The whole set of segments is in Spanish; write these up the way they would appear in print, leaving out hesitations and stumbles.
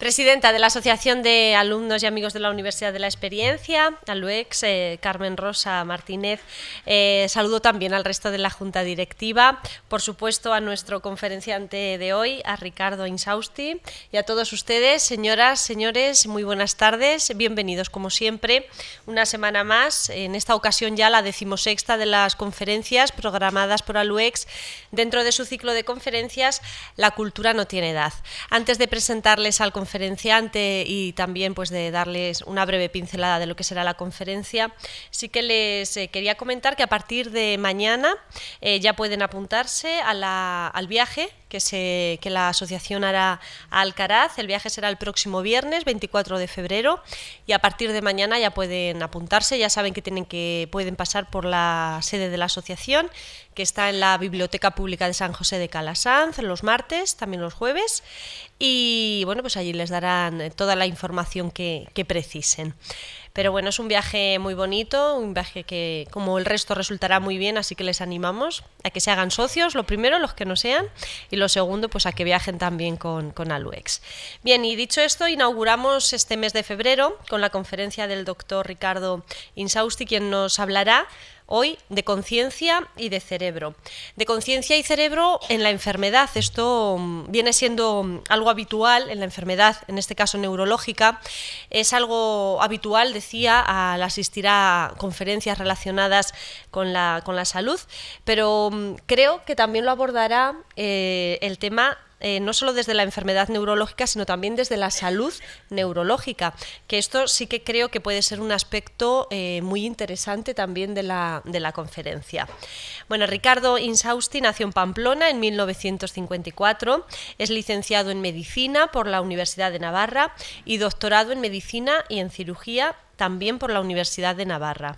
Presidenta de la Asociación de Alumnos y Amigos de la Universidad de la Experiencia, ALUEX, Carmen Rosa Martínez. Saludo también al resto de la Junta Directiva, por supuesto a nuestro conferenciante de hoy, a Ricardo Insausti, y a todos ustedes, señoras, señores, muy buenas tardes, bienvenidos como siempre, una semana más, en esta ocasión ya la 16ª de las conferencias programadas por ALUEX dentro de su ciclo de conferencias La cultura no tiene edad. Antes de presentarles al conferenciante y también pues de darles una breve pincelada de lo que será la conferencia, sí que les quería comentar que a partir de mañana ya pueden apuntarse al viaje que la asociación hará a Alcaraz. El viaje será el próximo viernes 24 de febrero y a partir de mañana ya pueden apuntarse. Ya saben que pueden pasar por la sede de la asociación, que está en la Biblioteca Pública de San José de Calasanz los martes, también los jueves, y bueno, pues allí les darán toda la información que precisen. Pero bueno, es un viaje muy bonito, un viaje que como el resto resultará muy bien, así que les animamos a que se hagan socios, lo primero, los que no sean, y lo segundo, pues a que viajen también con ALUEX. Bien, y dicho esto, inauguramos este mes de febrero con la conferencia del doctor Ricardo Insausti, quien nos hablará hoy de conciencia y de cerebro. De conciencia y cerebro en la enfermedad. Esto viene siendo algo habitual en la enfermedad, en este caso neurológica. Es algo habitual, decía, al asistir a conferencias relacionadas con la salud, pero creo que también lo abordará el tema no solo desde la enfermedad neurológica, sino también desde la salud neurológica, que esto sí que creo que puede ser un aspecto muy interesante también de la conferencia. Bueno, Ricardo Insausti nació en Pamplona en 1954, es licenciado en Medicina por la Universidad de Navarra y doctorado en Medicina y en Cirugía también por la Universidad de Navarra.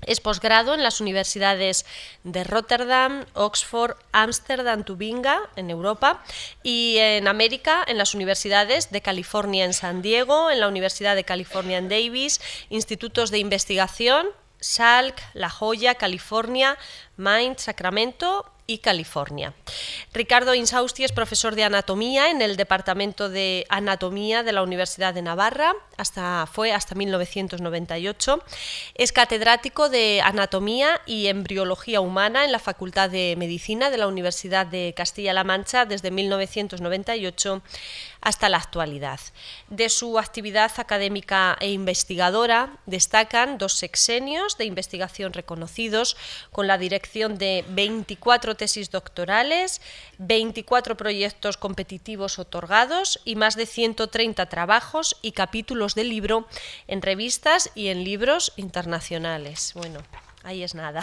Es posgrado en las universidades de Rotterdam, Oxford, Ámsterdam, Tubinga, en Europa, y en América, en las universidades de California en San Diego, en la Universidad de California en Davis, institutos de investigación, Salk, La Joya, California, Maine, Sacramento y California. Ricardo Insausti es profesor de anatomía en el Departamento de Anatomía de la Universidad de Navarra, fue hasta 1998. Es catedrático de Anatomía y Embriología Humana en la Facultad de Medicina de la Universidad de Castilla-La Mancha desde 1998 hasta la actualidad. De su actividad académica e investigadora destacan 2 sexenios de investigación reconocidos con la dirección de 24 tesis doctorales, 24 proyectos competitivos otorgados y más de 130 trabajos y capítulos de libro en revistas y en libros internacionales. Bueno, ahí es nada.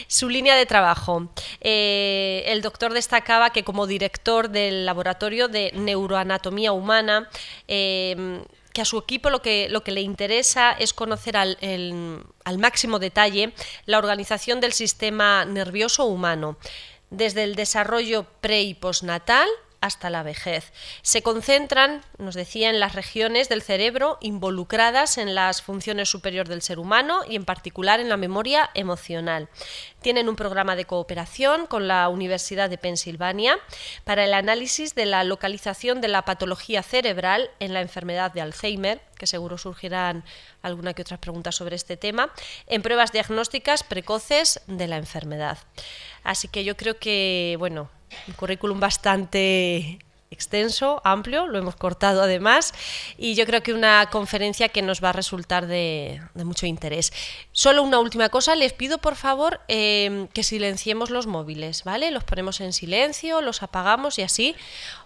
Su línea de trabajo. El doctor destacaba que como director del Laboratorio de Neuroanatomía Humana, que a su equipo lo que le interesa es conocer al máximo detalle la organización del sistema nervioso humano, desde el desarrollo pre- y postnatal hasta la vejez. Se concentran, nos decía, en las regiones del cerebro involucradas en las funciones superiores del ser humano y en particular en la memoria emocional. Tienen un programa de cooperación con la Universidad de Pensilvania para el análisis de la localización de la patología cerebral en la enfermedad de Alzheimer, que seguro surgirán alguna que otras preguntas sobre este tema, en pruebas diagnósticas precoces de la enfermedad. Así que yo creo que, bueno, un currículum bastante extenso, amplio, lo hemos cortado además, y yo creo que una conferencia que nos va a resultar de mucho interés. Solo una última cosa, les pido por favor que silenciemos los móviles, ¿vale? Los ponemos en silencio, los apagamos y así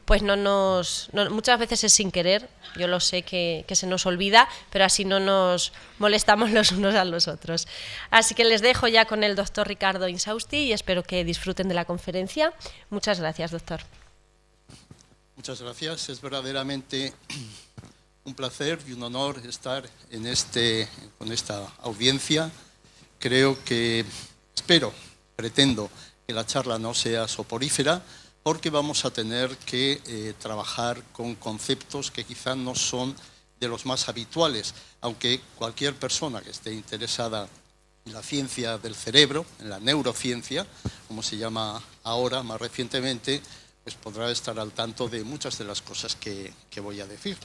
pues muchas veces es sin querer, yo lo sé que se nos olvida, pero así no nos molestamos los unos a los otros. Así que les dejo ya con el doctor Ricardo Insausti y espero que disfruten de la conferencia. Muchas gracias, doctor. Muchas gracias. Es verdaderamente un placer y un honor estar con esta audiencia. Pretendo que la charla no sea soporífera, porque vamos a tener que trabajar con conceptos que quizá no son de los más habituales, aunque cualquier persona que esté interesada en la ciencia del cerebro, en la neurociencia, como se llama ahora más recientemente, pues podrá estar al tanto de muchas de las cosas que voy a decir.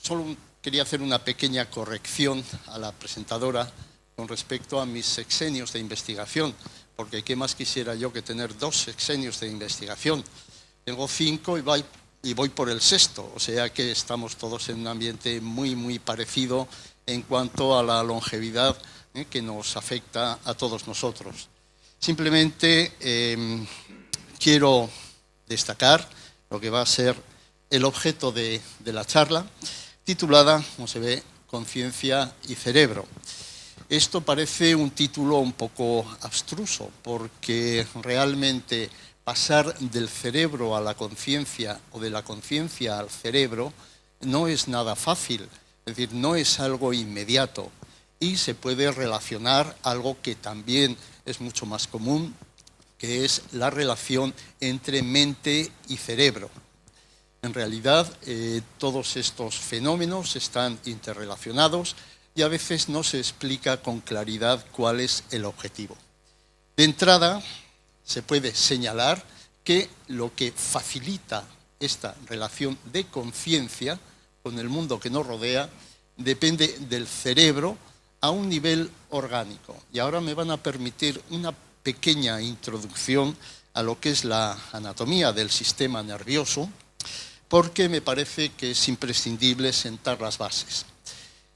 Solo quería hacer una pequeña corrección a la presentadora con respecto a mis sexenios de investigación, porque qué más quisiera yo que tener 2 sexenios de investigación. Tengo 5 y voy por el 6º, o sea que estamos todos en un ambiente muy parecido en cuanto a la longevidad que nos afecta a todos nosotros. Simplemente quiero destacar lo que va a ser el objeto de la charla, titulada, como se ve, Conciencia y Cerebro. Esto parece un título un poco abstruso, porque realmente pasar del cerebro a la conciencia o de la conciencia al cerebro no es nada fácil, es decir, no es algo inmediato y se puede relacionar algo que también es mucho más común, que es la relación entre mente y cerebro. En realidad, todos estos fenómenos están interrelacionados y a veces no se explica con claridad cuál es el objetivo. De entrada, se puede señalar que lo que facilita esta relación de conciencia con el mundo que nos rodea depende del cerebro a un nivel orgánico. Y ahora me van a permitir una pequeña introducción a lo que es la anatomía del sistema nervioso, porque me parece que es imprescindible sentar las bases.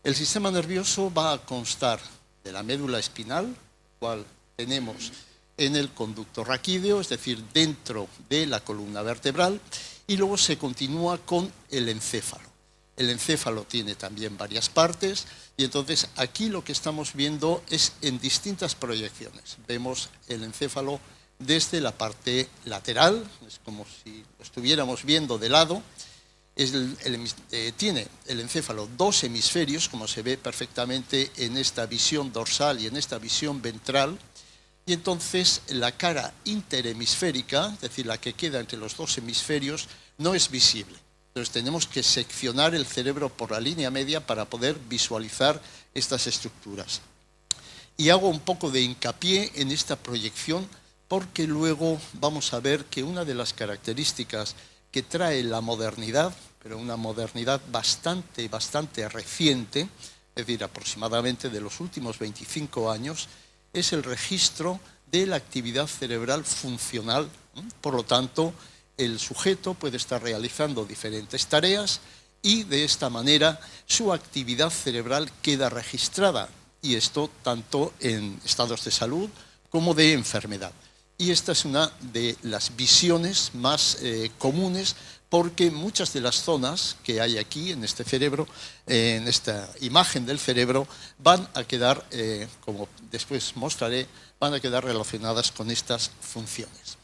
El sistema nervioso va a constar de la médula espinal, cual tenemos en el conducto raquídeo, es decir, dentro de la columna vertebral, y luego se continúa con el encéfalo. El encéfalo tiene también varias partes, y entonces aquí lo que estamos viendo es en distintas proyecciones. Vemos el encéfalo desde la parte lateral, es como si lo estuviéramos viendo de lado. Tiene el encéfalo 2 hemisferios, como se ve perfectamente en esta visión dorsal y en esta visión ventral, y entonces la cara interhemisférica, es decir, la que queda entre los 2 hemisferios, no es visible. Entonces tenemos que seccionar el cerebro por la línea media para poder visualizar estas estructuras. Y hago un poco de hincapié en esta proyección porque luego vamos a ver que una de las características que trae la modernidad, pero una modernidad bastante reciente, es decir, aproximadamente de los últimos 25 años, es el registro de la actividad cerebral funcional. Por lo tanto, el sujeto puede estar realizando diferentes tareas y de esta manera su actividad cerebral queda registrada, y esto tanto en estados de salud como de enfermedad. Y esta es una de las visiones más comunes, porque muchas de las zonas que hay aquí en este cerebro, en esta imagen del cerebro, van a quedar, como después mostraré, van a quedar relacionadas con estas funciones.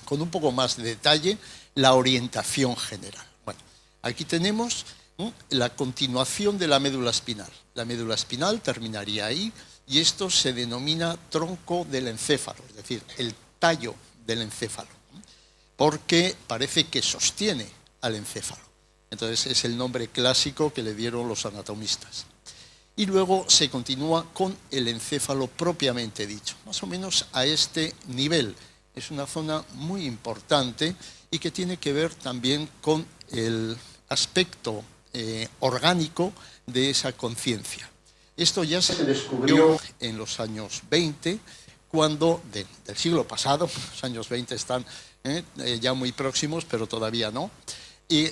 Con un poco más de detalle, la orientación general. Bueno, aquí tenemos la continuación de la médula espinal. La médula espinal terminaría ahí y esto se denomina tronco del encéfalo, es decir, el tallo del encéfalo, porque parece que sostiene al encéfalo. Entonces es el nombre clásico que le dieron los anatomistas. Y luego se continúa con el encéfalo propiamente dicho, más o menos a este nivel. Es una zona muy importante y que tiene que ver también con el aspecto orgánico de esa conciencia. Esto ya se descubrió en los años 20, cuando, del siglo pasado, los años 20 están ya muy próximos, pero todavía no, y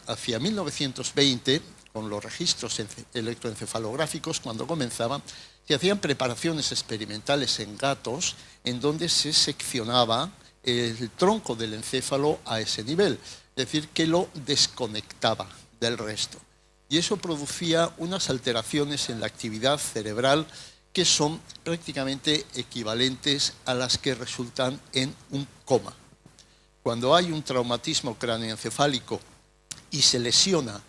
hacia 1920, con los registros electroencefalográficos, cuando comenzaban, se hacían preparaciones experimentales en gatos en donde se seccionaba el tronco del encéfalo a ese nivel, es decir, que lo desconectaba del resto. Y eso producía unas alteraciones en la actividad cerebral que son prácticamente equivalentes a las que resultan en un coma. Cuando hay un traumatismo cráneoencefálico y se lesiona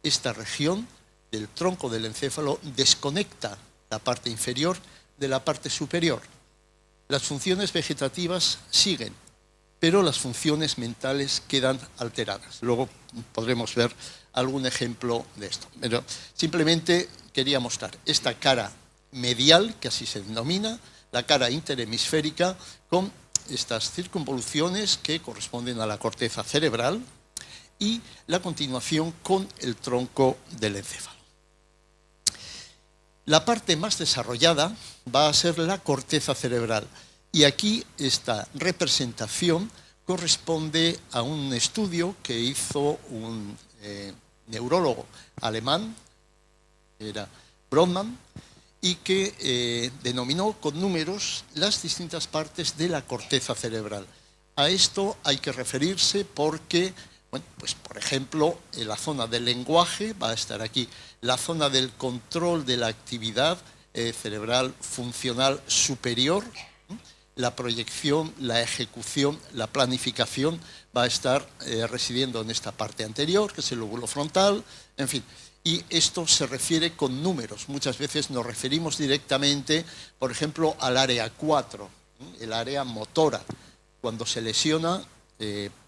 esta región del tronco del encéfalo, desconecta la parte inferior de la parte superior. Las funciones vegetativas siguen, pero las funciones mentales quedan alteradas. Luego podremos ver algún ejemplo de esto. Pero simplemente quería mostrar esta cara medial, que así se denomina, la cara interhemisférica, con estas circunvoluciones que corresponden a la corteza cerebral y la continuación con el tronco del encéfalo. La parte más desarrollada va a ser la corteza cerebral y aquí esta representación corresponde a un estudio que hizo un neurólogo alemán, era Brodmann, y que denominó con números las distintas partes de la corteza cerebral. A esto hay que referirse porque, bueno, pues por ejemplo, en la zona del lenguaje va a estar aquí, la zona del control de la actividad cerebral funcional superior, la proyección, la ejecución, la planificación va a estar residiendo en esta parte anterior, que es el lóbulo frontal, en fin. Y esto se refiere con números. Muchas veces nos referimos directamente, por ejemplo, al área 4, el área motora. Cuando se lesiona,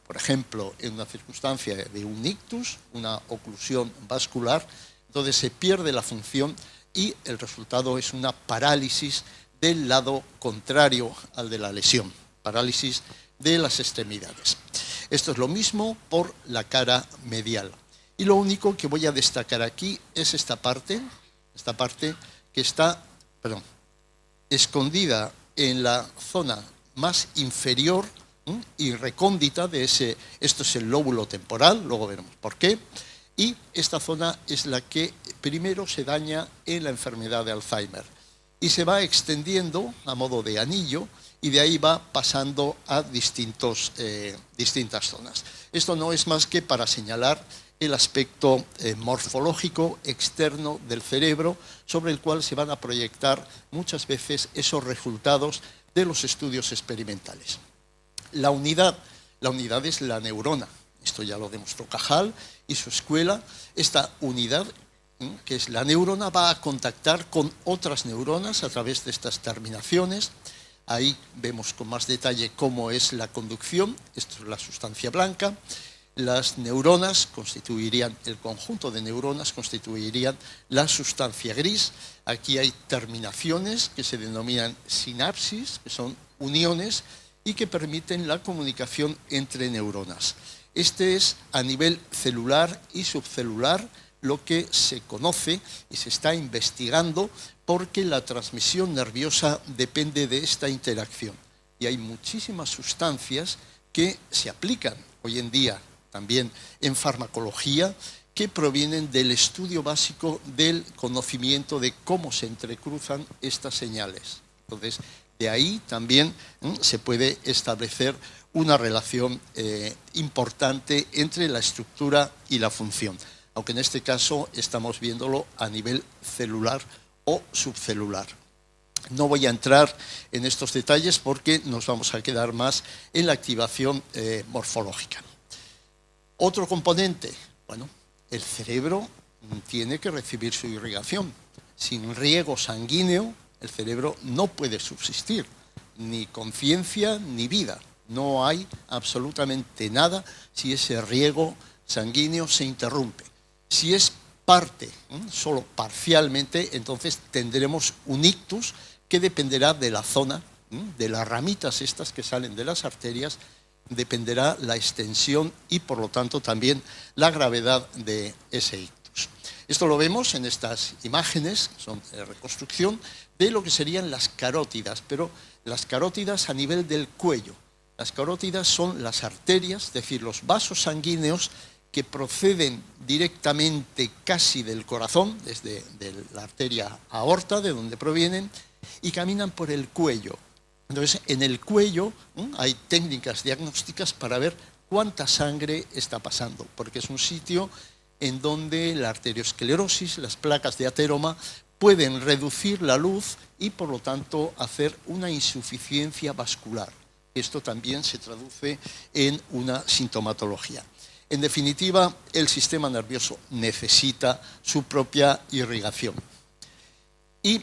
por ejemplo, en una circunstancia de un ictus, una oclusión vascular, entonces se pierde la función y el resultado es una parálisis del lado contrario al de la lesión, parálisis de las extremidades. Esto es lo mismo por la cara medial. Y lo único que voy a destacar aquí es esta parte que está, escondida en la zona más inferior y recóndita de ese, esto es el lóbulo temporal, luego veremos por qué, y esta zona es la que primero se daña en la enfermedad de Alzheimer y se va extendiendo a modo de anillo y de ahí va pasando a distintas zonas. Esto no es más que para señalar el aspecto morfológico externo del cerebro sobre el cual se van a proyectar muchas veces esos resultados de los estudios experimentales. La unidad es la neurona. Esto ya lo demostró Cajal y su escuela. Esta unidad, que es la neurona, va a contactar con otras neuronas a través de estas terminaciones. Ahí vemos con más detalle cómo es la conducción. Esto es la sustancia blanca. Las neuronas constituirían, el conjunto de neuronas constituirían la sustancia gris. Aquí hay terminaciones que se denominan sinapsis, que son uniones y que permiten la comunicación entre neuronas. Este es a nivel celular y subcelular lo que se conoce y se está investigando porque la transmisión nerviosa depende de esta interacción. Y hay muchísimas sustancias que se aplican hoy en día también en farmacología que provienen del estudio básico del conocimiento de cómo se entrecruzan estas señales. Entonces, de ahí también se puede establecer una relación importante entre la estructura y la función, aunque en este caso estamos viéndolo a nivel celular o subcelular. No voy a entrar en estos detalles porque nos vamos a quedar más en la activación morfológica. Otro componente, bueno, el cerebro tiene que recibir su irrigación. Sin riego sanguíneo, el cerebro no puede subsistir, ni conciencia ni vida. No hay absolutamente nada si ese riego sanguíneo se interrumpe. Si es parte, solo parcialmente, entonces tendremos un ictus que dependerá de la zona, de las ramitas estas que salen de las arterias, dependerá la extensión y por lo tanto también la gravedad de ese ictus. Esto lo vemos en estas imágenes, son de reconstrucción de lo que serían las carótidas, pero las carótidas a nivel del cuello. Las carótidas son las arterias, es decir, los vasos sanguíneos que proceden directamente casi del corazón, desde la arteria aorta, de donde provienen, y caminan por el cuello. Entonces, en el cuello hay técnicas diagnósticas para ver cuánta sangre está pasando, porque es un sitio en donde la arteriosclerosis, las placas de ateroma, pueden reducir la luz y, por lo tanto, hacer una insuficiencia vascular. Esto también se traduce en una sintomatología. En definitiva, el sistema nervioso necesita su propia irrigación. Y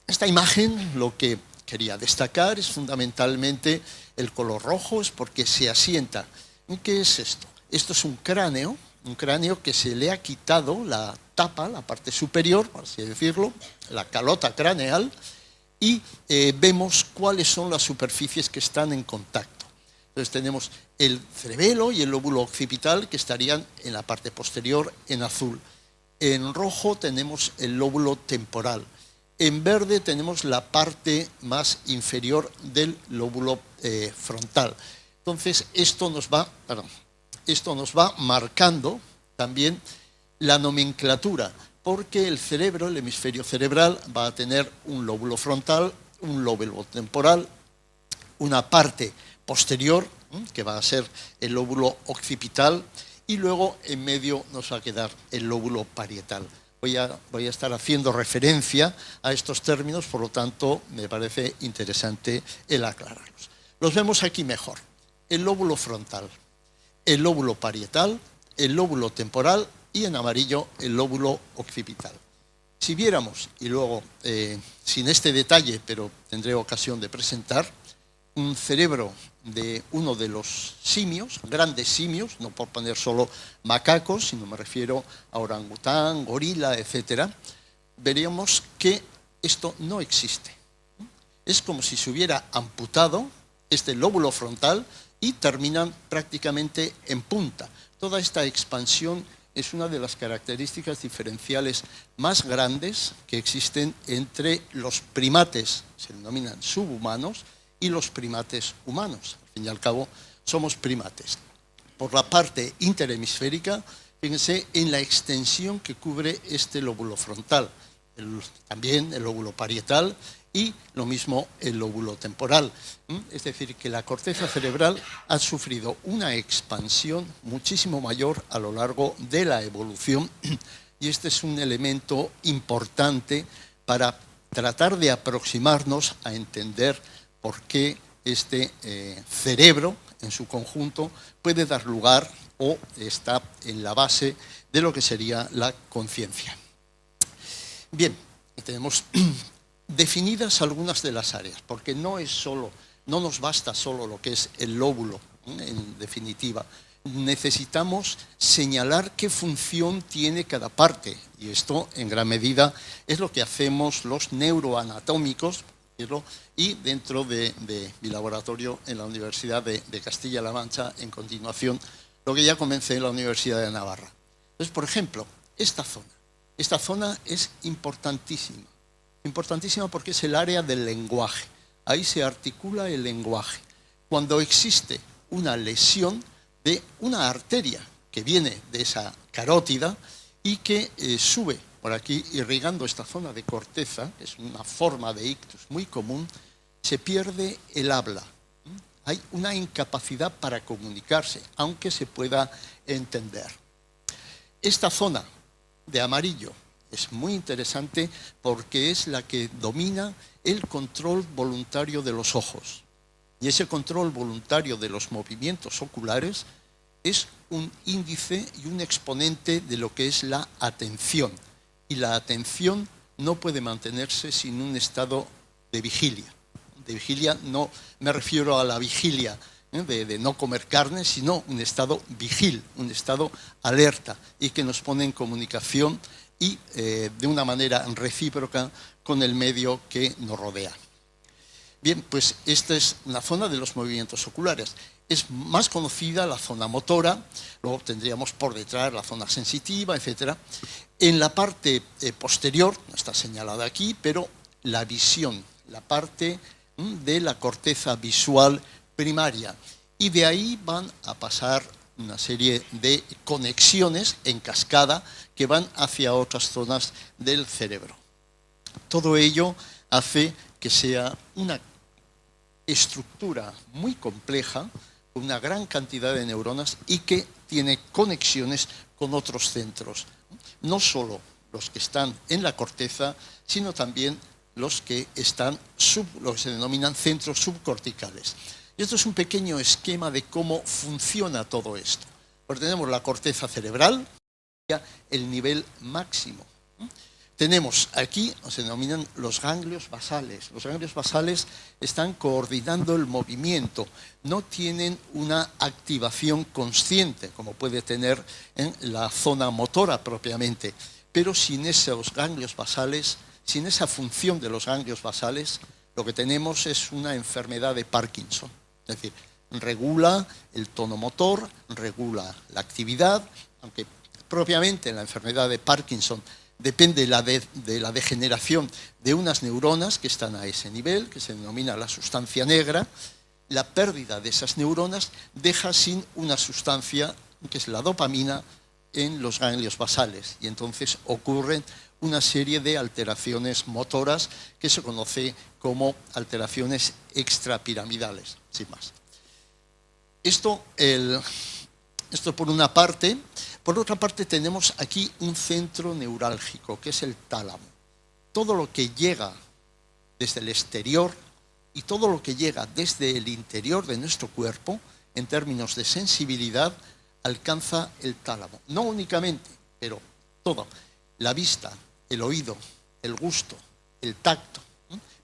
esta imagen, lo que quería destacar es fundamentalmente el color rojo, es porque se asienta. ¿Qué es esto? Esto es un cráneo que se le ha quitado la tapa, la parte superior, por así decirlo, la calota craneal, y vemos cuáles son las superficies que están en contacto. Entonces tenemos el cerebelo y el lóbulo occipital que estarían en la parte posterior en azul. En rojo tenemos el lóbulo temporal. En verde tenemos la parte más inferior del lóbulo frontal. Entonces esto nos va marcando también la nomenclatura, porque el cerebro, el hemisferio cerebral, va a tener un lóbulo frontal, un lóbulo temporal, una parte posterior, que va a ser el lóbulo occipital, y luego en medio nos va a quedar el lóbulo parietal. Voy a estar haciendo referencia a estos términos, por lo tanto, me parece interesante el aclararlos. Los vemos aquí mejor. El lóbulo frontal, el lóbulo parietal, el lóbulo temporal y en amarillo el lóbulo occipital. Si viéramos, y luego sin este detalle, pero tendré ocasión de presentar, un cerebro de uno de los simios, grandes simios, no por poner solo macacos, sino me refiero a orangután, gorila, etc., veríamos que esto no existe. Es como si se hubiera amputado este lóbulo frontal y terminan prácticamente en punta. Toda esta expansión es una de las características diferenciales más grandes que existen entre los primates, se denominan subhumanos, y los primates humanos. Al fin y al cabo, somos primates. Por la parte interhemisférica, fíjense en la extensión que cubre este lóbulo frontal, también el lóbulo parietal y lo mismo el lóbulo temporal. Es decir, que la corteza cerebral ha sufrido una expansión muchísimo mayor a lo largo de la evolución y este es un elemento importante para tratar de aproximarnos a entender por qué este cerebro en su conjunto puede dar lugar o está en la base de lo que sería la conciencia. Bien, tenemos definidas algunas de las áreas, porque no nos basta solo lo que es el lóbulo, en definitiva. Necesitamos señalar qué función tiene cada parte, y esto en gran medida es lo que hacemos los neuroanatómicos, y dentro de mi laboratorio en la Universidad de Castilla-La Mancha, en continuación, lo que ya comencé en la Universidad de Navarra. Entonces, por ejemplo, esta zona es importantísima. Importantísima porque es el área del lenguaje. Ahí se articula el lenguaje. Cuando existe una lesión de una arteria que viene de esa carótida y que sube por aquí irrigando esta zona de corteza, que es una forma de ictus muy común, se pierde el habla. Hay una incapacidad para comunicarse, aunque se pueda entender. Esta zona de amarillo es muy interesante porque es la que domina el control voluntario de los ojos. Y ese control voluntario de los movimientos oculares es un índice y un exponente de lo que es la atención. Y la atención no puede mantenerse sin un estado de vigilia. De vigilia no me refiero a la vigilia de no comer carne, sino un estado vigil, un estado alerta y que nos pone en comunicación y de una manera recíproca con el medio que nos rodea. Bien, pues esta es una zona de los movimientos oculares. Es más conocida la zona motora, luego tendríamos por detrás la zona sensitiva, etc. En la parte posterior, no está señalada aquí, pero la visión, la parte de la corteza visual primaria. Y de ahí van a pasar una serie de conexiones en cascada que van hacia otras zonas del cerebro. Todo ello hace que sea una estructura muy compleja, con una gran cantidad de neuronas y que tiene conexiones con otros centros. No solo los que están en la corteza, sino también los que están lo que se denominan centros subcorticales. Y esto es un pequeño esquema de cómo funciona todo esto. Pues tenemos la corteza cerebral, el nivel máximo. Tenemos aquí, se denominan los ganglios basales. Los ganglios basales están coordinando el movimiento, no tienen una activación consciente, como puede tener en la zona motora propiamente, pero sin esos ganglios basales, sin esa función de los ganglios basales, lo que tenemos es una enfermedad de Parkinson. Es decir, regula el tono motor, regula la actividad, aunque propiamente en la enfermedad de Parkinson depende de la degeneración de unas neuronas que están a ese nivel, que se denomina la sustancia negra. La pérdida de esas neuronas deja sin una sustancia, que es la dopamina, en los ganglios basales, y entonces ocurren una serie de alteraciones motoras que se conoce como alteraciones extrapiramidales, sin más. Esto por una parte. Por otra parte, tenemos aquí un centro neurálgico, que es el tálamo. Todo lo que llega desde el exterior y todo lo que llega desde el interior de nuestro cuerpo, en términos de sensibilidad, alcanza el tálamo. No únicamente, pero todo. La vista, el oído, el gusto, el tacto,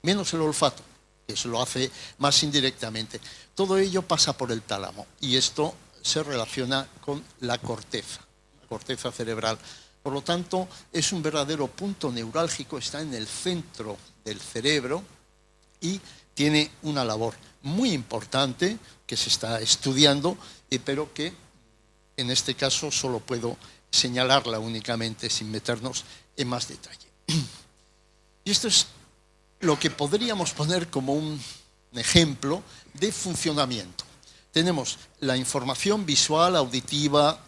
menos el olfato, que eso lo hace más indirectamente. Todo ello pasa por el tálamo y esto se relaciona con la corteza cerebral. Por lo tanto, es un verdadero punto neurálgico, está en el centro del cerebro y tiene una labor muy importante que se está estudiando, pero que en este caso solo puedo señalarla únicamente sin meternos en más detalle. Y esto es lo que podríamos poner como un ejemplo de funcionamiento. Tenemos la información visual, auditiva,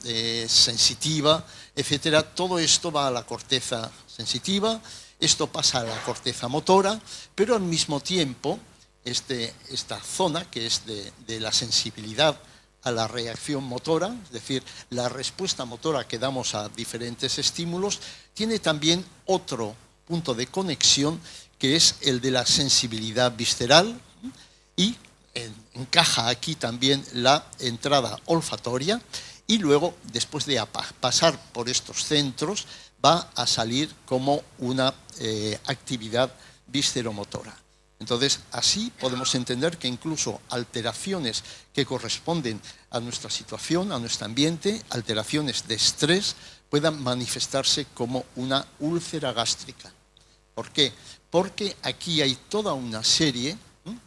sensitiva, etcétera. Todo esto va a la corteza sensitiva, esto pasa a la corteza motora, pero al mismo tiempo esta zona, que es de la sensibilidad a la reacción motora, es decir, la respuesta motora que damos a diferentes estímulos, tiene también otro punto de conexión, que es el de la sensibilidad visceral, y encaja aquí también la entrada olfatoria, y luego, después de pasar por estos centros, va a salir como una actividad visceromotora. Entonces, así podemos entender que incluso alteraciones que corresponden a nuestra situación, a nuestro ambiente, alteraciones de estrés, puedan manifestarse como una úlcera gástrica. ¿Por qué? Porque aquí hay toda una serie,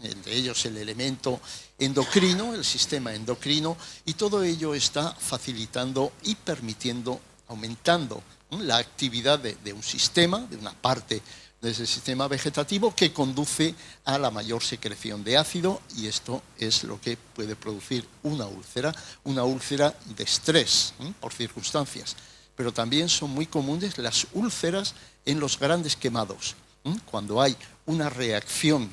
entre ellos el elemento endocrino, el sistema endocrino, y todo ello está facilitando y permitiendo, aumentando la actividad de un sistema, de una parte de ese sistema vegetativo, que conduce a la mayor secreción de ácido, y esto es lo que puede producir una úlcera de estrés por circunstancias. Pero también son muy comunes las úlceras en los grandes quemados, cuando hay una reacción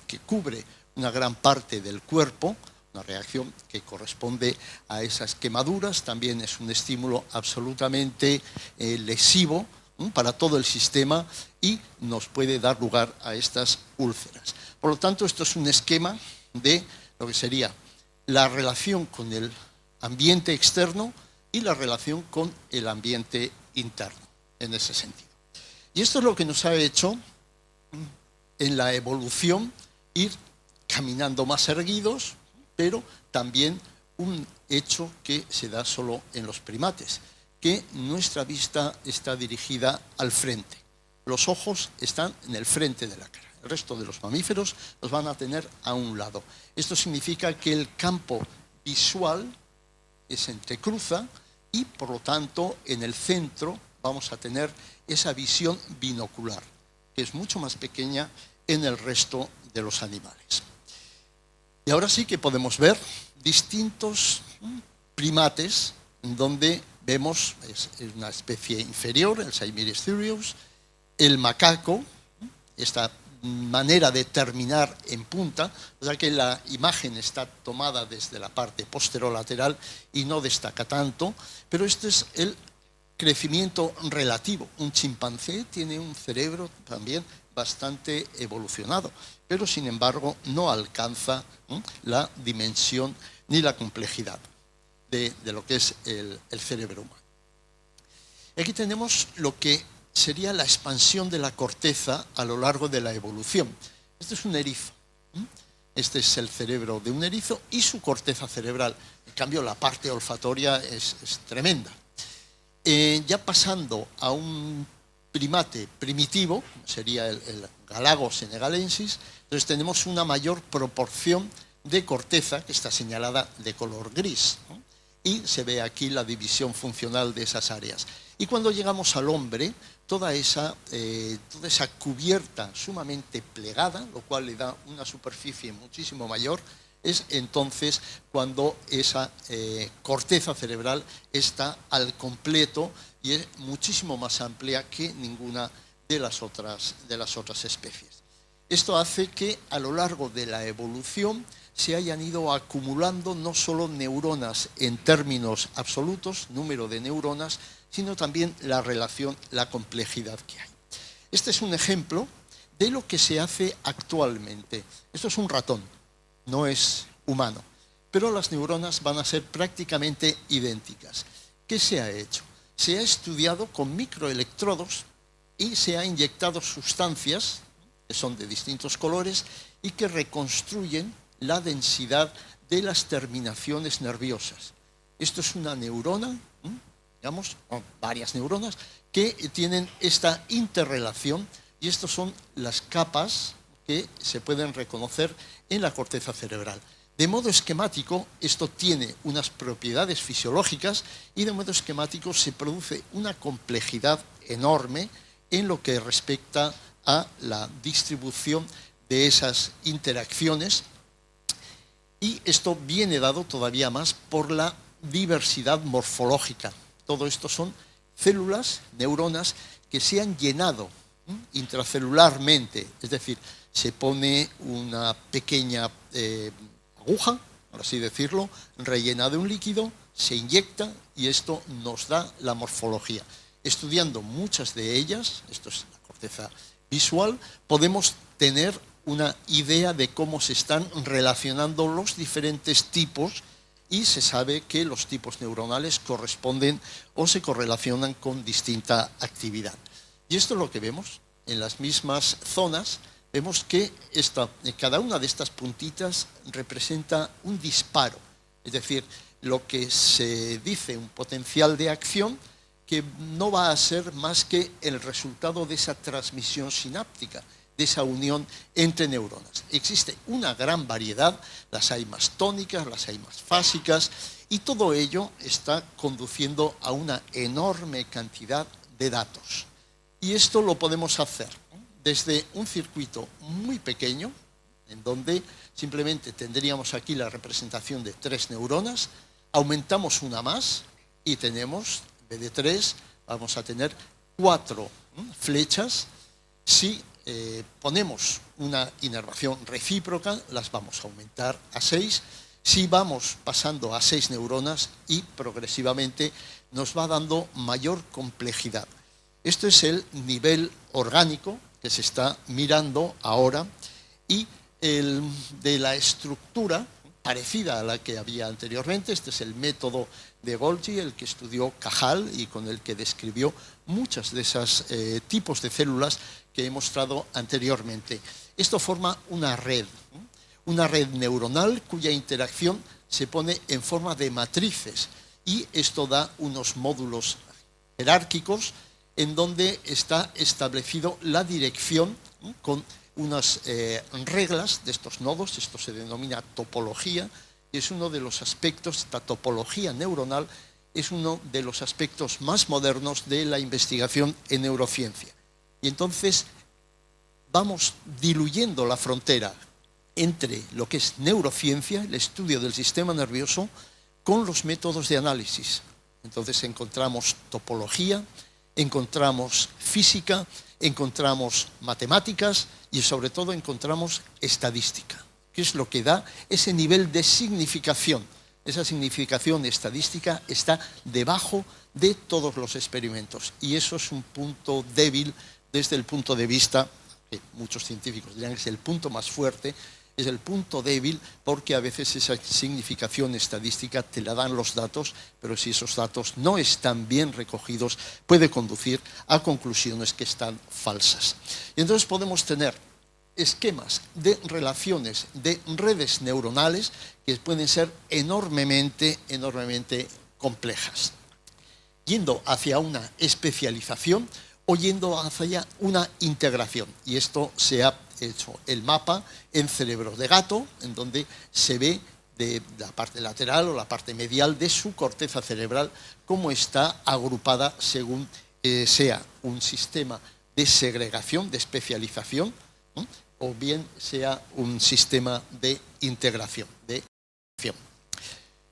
que cubre una gran parte del cuerpo, una reacción que corresponde a esas quemaduras, también es un estímulo absolutamente lesivo para todo el sistema y nos puede dar lugar a estas úlceras. Por lo tanto, esto es un esquema de lo que sería la relación con el ambiente externo y la relación con el ambiente interno, en ese sentido. Y esto es lo que nos ha hecho en la evolución ir caminando más erguidos, pero también un hecho que se da solo en los primates, que nuestra vista está dirigida al frente. Los ojos están en el frente de la cara. El resto de los mamíferos los van a tener a un lado. Esto significa que el campo visual se entrecruza y, por lo tanto, en el centro vamos a tener esa visión binocular, que es mucho más pequeña en el resto de los animales. Y ahora sí que podemos ver distintos primates donde vemos una especie inferior, el Saimiriosthyreus, el macaco, esta manera de terminar en punta, o sea que la imagen está tomada desde la parte posterolateral y no destaca tanto, pero este es el crecimiento relativo. Un chimpancé tiene un cerebro también bastante evolucionado, pero sin embargo no alcanza la dimensión ni la complejidad de lo que es el cerebro humano. Aquí tenemos lo que sería la expansión de la corteza a lo largo de la evolución. Este es un erizo. Este es el cerebro de un erizo y su corteza cerebral. En cambio, la parte olfatoria es tremenda. Ya pasando a un primate primitivo, sería el Galagos senegalensis, entonces tenemos una mayor proporción de corteza que está señalada de color gris, ¿no? Y se ve aquí la división funcional de esas áreas. Y cuando llegamos al hombre, toda esa cubierta sumamente plegada, lo cual le da una superficie muchísimo mayor, es entonces cuando esa corteza cerebral está al completo y es muchísimo más amplia que ninguna de las otras especies. Esto hace que a lo largo de la evolución se hayan ido acumulando no solo neuronas en términos absolutos, número de neuronas, sino también la relación, la complejidad que hay. Este es un ejemplo de lo que se hace actualmente. Esto es un ratón, no es humano, pero las neuronas van a ser prácticamente idénticas. ¿Qué se ha hecho? Se ha estudiado con microelectrodos y se ha inyectado sustancias que son de distintos colores y que reconstruyen la densidad de las terminaciones nerviosas. Esto es una neurona, digamos, o varias neuronas, que tienen esta interrelación y estas son las capas que se pueden reconocer en la corteza cerebral. De modo esquemático, esto tiene unas propiedades fisiológicas y de modo esquemático se produce una complejidad enorme en lo que respecta a la distribución de esas interacciones. Y esto viene dado todavía más por la diversidad morfológica. Todo esto son células, neuronas, que se han llenado intracelularmente, es decir, se pone una pequeña aguja, por así decirlo, rellena de un líquido, se inyecta y esto nos da la morfología. Estudiando muchas de ellas, esto es la corteza visual, podemos tener una idea de cómo se están relacionando los diferentes tipos y se sabe que los tipos neuronales corresponden o se correlacionan con distinta actividad. Y esto es lo que vemos en las mismas zonas. Vemos que cada una de estas puntitas representa un disparo, es decir, lo que se dice un potencial de acción que no va a ser más que el resultado de esa transmisión sináptica, de esa unión entre neuronas. Existe una gran variedad, las hay más tónicas, las hay más fásicas, y todo ello está conduciendo a una enorme cantidad de datos. Y esto lo podemos hacer desde un circuito muy pequeño, en donde simplemente tendríamos aquí la representación de 3 neuronas, aumentamos una más y tenemos, en vez de 3, vamos a tener 4 flechas. Si ponemos una inervación recíproca, las vamos a aumentar a 6. Si vamos pasando a 6 neuronas y progresivamente nos va dando mayor complejidad. Esto es el nivel orgánico que se está mirando ahora y de la estructura parecida a la que había anteriormente. Este es el método de Golgi, el que estudió Cajal y con el que describió muchas de esos tipos de células que he mostrado anteriormente. Esto forma una red neuronal cuya interacción se pone en forma de matrices y esto da unos módulos jerárquicos en donde está establecido la dirección con unas reglas de estos nodos. Esto se denomina topología y es uno de los aspectos, esta topología neuronal es uno de los aspectos más modernos de la investigación en neurociencia. Y entonces vamos diluyendo la frontera entre lo que es neurociencia, el estudio del sistema nervioso, con los métodos de análisis. Entonces encontramos topología, encontramos física, encontramos matemáticas y sobre todo encontramos estadística, que es lo que da ese nivel de significación. Esa significación estadística está debajo de todos los experimentos y eso es un punto débil desde el punto de vista, que muchos científicos dirán que es el punto más fuerte, es el punto débil porque a veces esa significación estadística te la dan los datos, pero si esos datos no están bien recogidos puede conducir a conclusiones que están falsas. Y entonces podemos tener esquemas de relaciones de redes neuronales que pueden ser enormemente complejas. Yendo hacia una especialización, o yendo hacia una integración. Y esto se ha hecho el mapa en cerebros de gato, en donde se ve de la parte lateral o la parte medial de su corteza cerebral cómo está agrupada según sea un sistema de segregación, de especialización, ¿no? O bien sea un sistema de integración, de integración.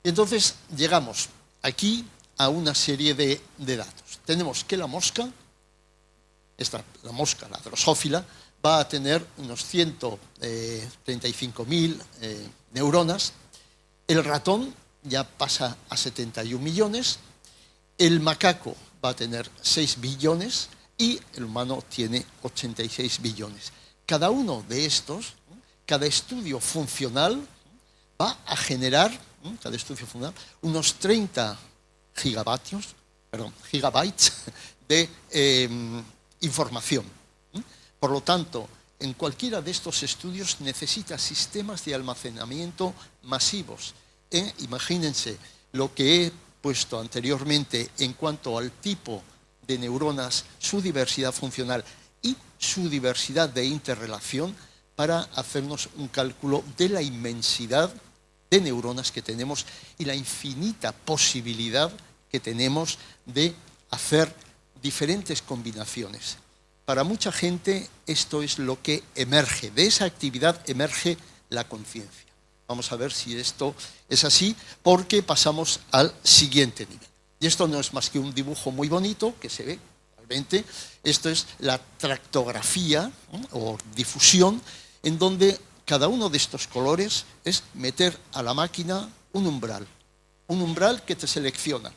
Entonces llegamos aquí a una serie de datos. Tenemos que la mosca, la mosca, la drosófila, va a tener unos 135.000 neuronas. El ratón ya pasa a 71 millones. El macaco va a tener 6 billones y el humano tiene 86 billones. Cada uno de estos, cada estudio funcional va a generar, cada estudio funcional, unos 30 gigabytes de información. Por lo tanto, en cualquiera de estos estudios necesita sistemas de almacenamiento masivos. Imagínense lo que he puesto anteriormente en cuanto al tipo de neuronas, su diversidad funcional y su diversidad de interrelación para hacernos un cálculo de la inmensidad de neuronas que tenemos y la infinita posibilidad que tenemos de hacer diferentes combinaciones. Para mucha gente esto es lo que emerge, de esa actividad emerge la conciencia. Vamos a ver si esto es así, porque pasamos al siguiente nivel. Y esto no es más que un dibujo muy bonito que se ve realmente. Esto es la tractografía, ¿no? O difusión, en donde cada uno de estos colores es meter a la máquina un umbral que te selecciona.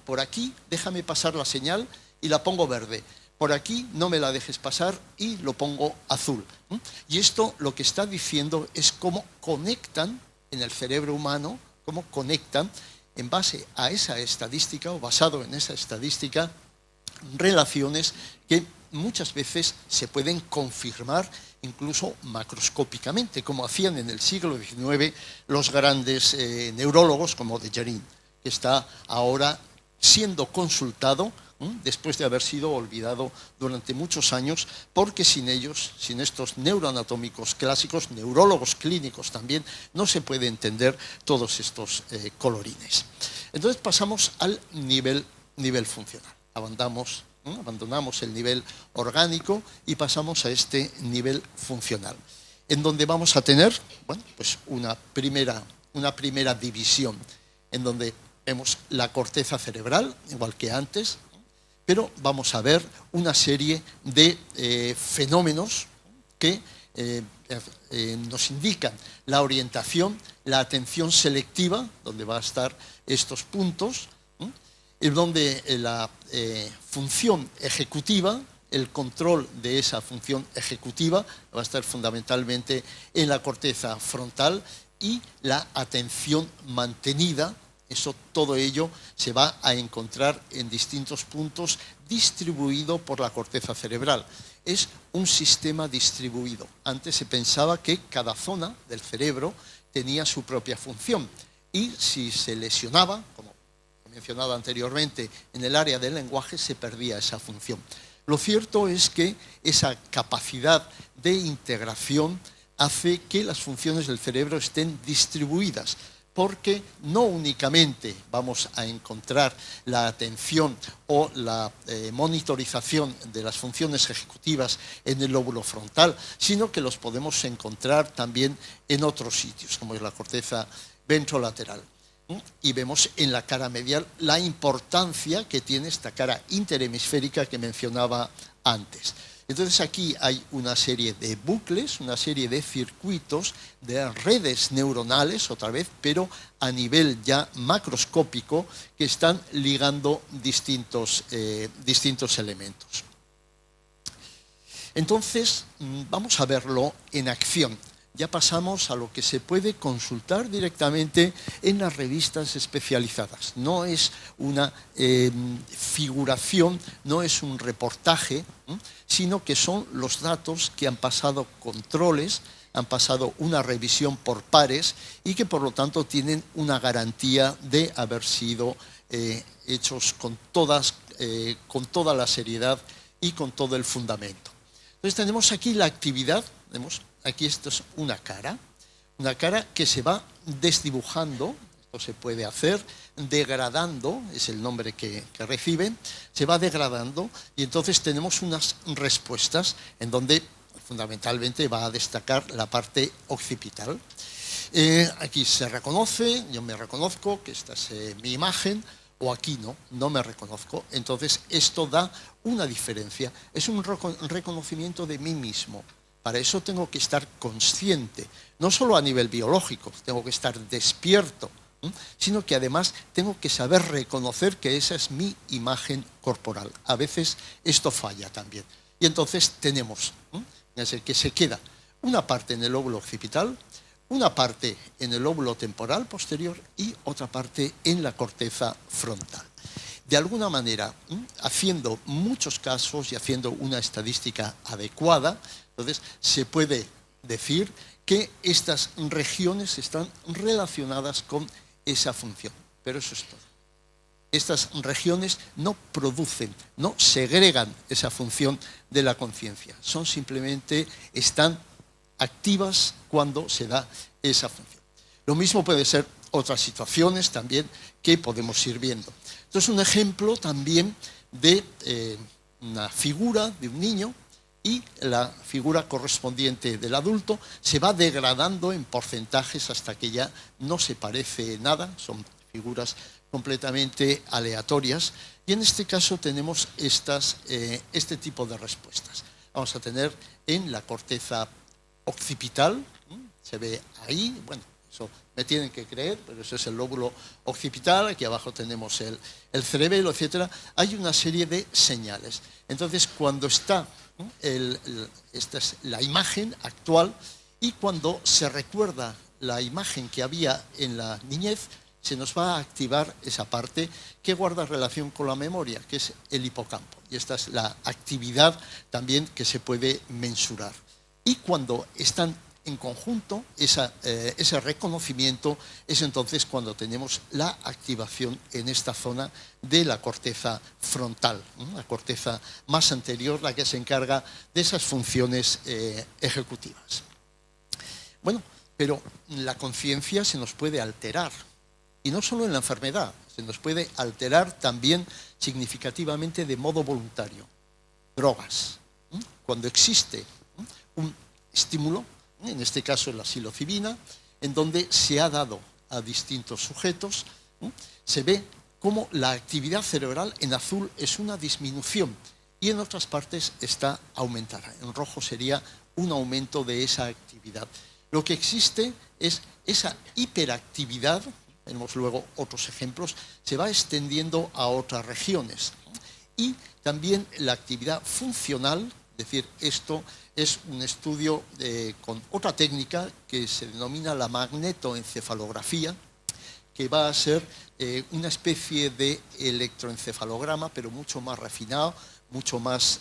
Por aquí déjame pasar la señal y la pongo verde. Por aquí no me la dejes pasar y lo pongo azul. Y esto lo que está diciendo es cómo conectan en el cerebro humano, cómo conectan en base a esa estadística o basado en esa estadística relaciones que muchas veces se pueden confirmar incluso macroscópicamente, como hacían en el siglo XIX los grandes neurólogos como de Gerin, que está ahora siendo consultado después de haber sido olvidado durante muchos años, porque sin ellos, sin estos neuroanatómicos clásicos, neurólogos clínicos también, no se puede entender todos estos colorines. Entonces pasamos al nivel funcional. Abandonamos el nivel orgánico y pasamos a este nivel funcional, en donde vamos a tener, bueno, pues una primera división, en donde vemos la corteza cerebral, igual que antes, pero vamos a ver una serie de fenómenos que nos indican la orientación, la atención selectiva, donde va a estar estos puntos, en donde la función ejecutiva, el control de esa función ejecutiva va a estar fundamentalmente en la corteza frontal, y la atención mantenida. Todo ello se va a encontrar en distintos puntos distribuido por la corteza cerebral. Es un sistema distribuido. Antes se pensaba que cada zona del cerebro tenía su propia función y si se lesionaba, como he mencionado anteriormente, en el área del lenguaje se perdía esa función. Lo cierto es que esa capacidad de integración hace que las funciones del cerebro estén distribuidas, porque no únicamente vamos a encontrar la atención o la monitorización de las funciones ejecutivas en el lóbulo frontal, sino que los podemos encontrar también en otros sitios, como es la corteza ventrolateral. Y vemos en la cara medial la importancia que tiene esta cara interhemisférica que mencionaba antes. Entonces aquí hay una serie de bucles, una serie de circuitos, de redes neuronales, otra vez, pero a nivel ya macroscópico, que están ligando distintos elementos. Entonces, vamos a verlo en acción. Ya pasamos a lo que se puede consultar directamente en las revistas especializadas. No es una figuración, no es un reportaje, sino que son los datos que han pasado controles, han pasado una revisión por pares y que por lo tanto tienen una garantía de haber sido hechos con toda la seriedad y con todo el fundamento. Entonces tenemos aquí la actividad, aquí esto es una cara que se va desdibujando. Esto se puede hacer degradando, es el nombre que recibe, se va degradando y entonces tenemos unas respuestas en donde fundamentalmente va a destacar la parte occipital. Aquí se reconoce, yo me reconozco que esta es mi imagen, o aquí no me reconozco. Entonces esto da una diferencia, es un reconocimiento de mí mismo. Para eso tengo que estar consciente, no solo a nivel biológico, tengo que estar despierto, sino que además tengo que saber reconocer que esa es mi imagen corporal. A veces esto falla también. Y entonces tenemos, es el que se queda una parte en el lóbulo occipital, una parte en el lóbulo temporal posterior y otra parte en la corteza frontal. De alguna manera, haciendo muchos casos y haciendo una estadística adecuada, entonces se puede decir que estas regiones están relacionadas con esa función, pero eso es todo. Estas regiones no producen, no segregan esa función de la conciencia, están activas cuando se da esa función. Lo mismo puede ser otras situaciones también que podemos ir viendo. Entonces, un ejemplo también de una figura de un niño y la figura correspondiente del adulto se va degradando en porcentajes hasta que ya no se parece nada, son figuras completamente aleatorias, y en este caso tenemos este tipo de respuestas. Vamos a tener en la corteza occipital, se ve ahí, bueno, eso me tienen que creer, pero eso es el lóbulo occipital, aquí abajo tenemos el cerebelo, etc. Hay una serie de señales. Entonces, cuando está, esta es la imagen actual, y cuando se recuerda la imagen que había en la niñez, se nos va a activar esa parte que guarda relación con la memoria, que es el hipocampo. Y esta es la actividad también que se puede mensurar. Y cuando están en conjunto, ese reconocimiento es entonces cuando tenemos la activación en esta zona de la corteza frontal, la corteza más anterior, la que se encarga de esas funciones ejecutivas. Bueno, pero la conciencia se nos puede alterar, y no solo en la enfermedad, se nos puede alterar también significativamente de modo voluntario. Drogas, cuando existe un estímulo, en este caso la psilocibina, en donde se ha dado a distintos sujetos, se ve cómo la actividad cerebral en azul es una disminución y en otras partes está aumentada. En rojo sería un aumento de esa actividad. Lo que existe es esa hiperactividad, tenemos luego otros ejemplos, se va extendiendo a otras regiones. Y también la actividad funcional, es decir, esto es un estudio con otra técnica que se denomina la magnetoencefalografía, que va a ser una especie de electroencefalograma, pero mucho más refinado, mucho más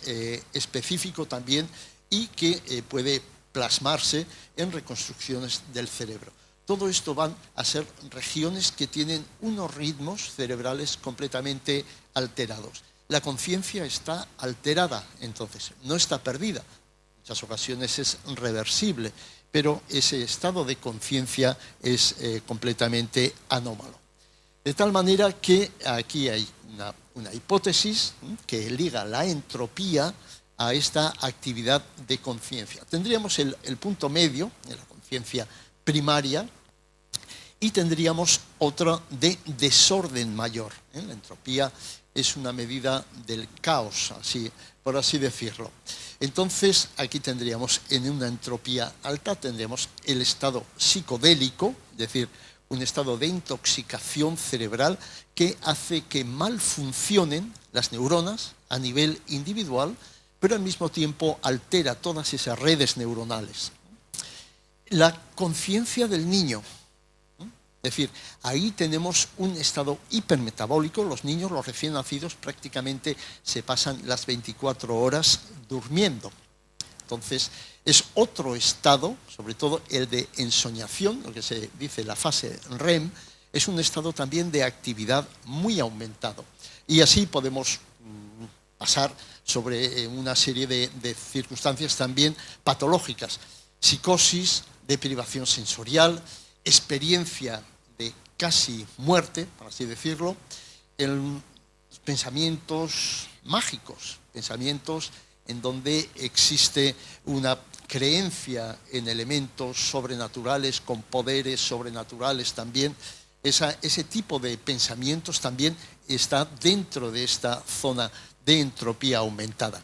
específico también, y que puede plasmarse en reconstrucciones del cerebro. Todo esto van a ser regiones que tienen unos ritmos cerebrales completamente alterados. La conciencia está alterada, entonces, no está perdida. En muchas ocasiones es reversible, pero ese estado de conciencia es completamente anómalo. De tal manera que aquí hay una hipótesis que liga la entropía a esta actividad de conciencia. Tendríamos el punto medio de la conciencia primaria y tendríamos otro de desorden mayor. La entropía es una medida del caos, por así decirlo. Entonces, aquí tendríamos en una entropía alta, tendríamos el estado psicodélico, es decir, un estado de intoxicación cerebral que hace que mal funcionen las neuronas a nivel individual, pero al mismo tiempo altera todas esas redes neuronales. La conciencia del niño, es decir, ahí tenemos un estado hipermetabólico. Los niños, los recién nacidos, prácticamente se pasan las 24 horas durmiendo. Entonces, es otro estado, sobre todo el de ensoñación, lo que se dice la fase REM, es un estado también de actividad muy aumentado. Y así podemos pasar sobre una serie de circunstancias también patológicas. Psicosis, deprivación sensorial, experiencia de casi muerte, por así decirlo, pensamientos mágicos, pensamientos en donde existe una creencia en elementos sobrenaturales, con poderes sobrenaturales también. Ese tipo de pensamientos también está dentro de esta zona de entropía aumentada.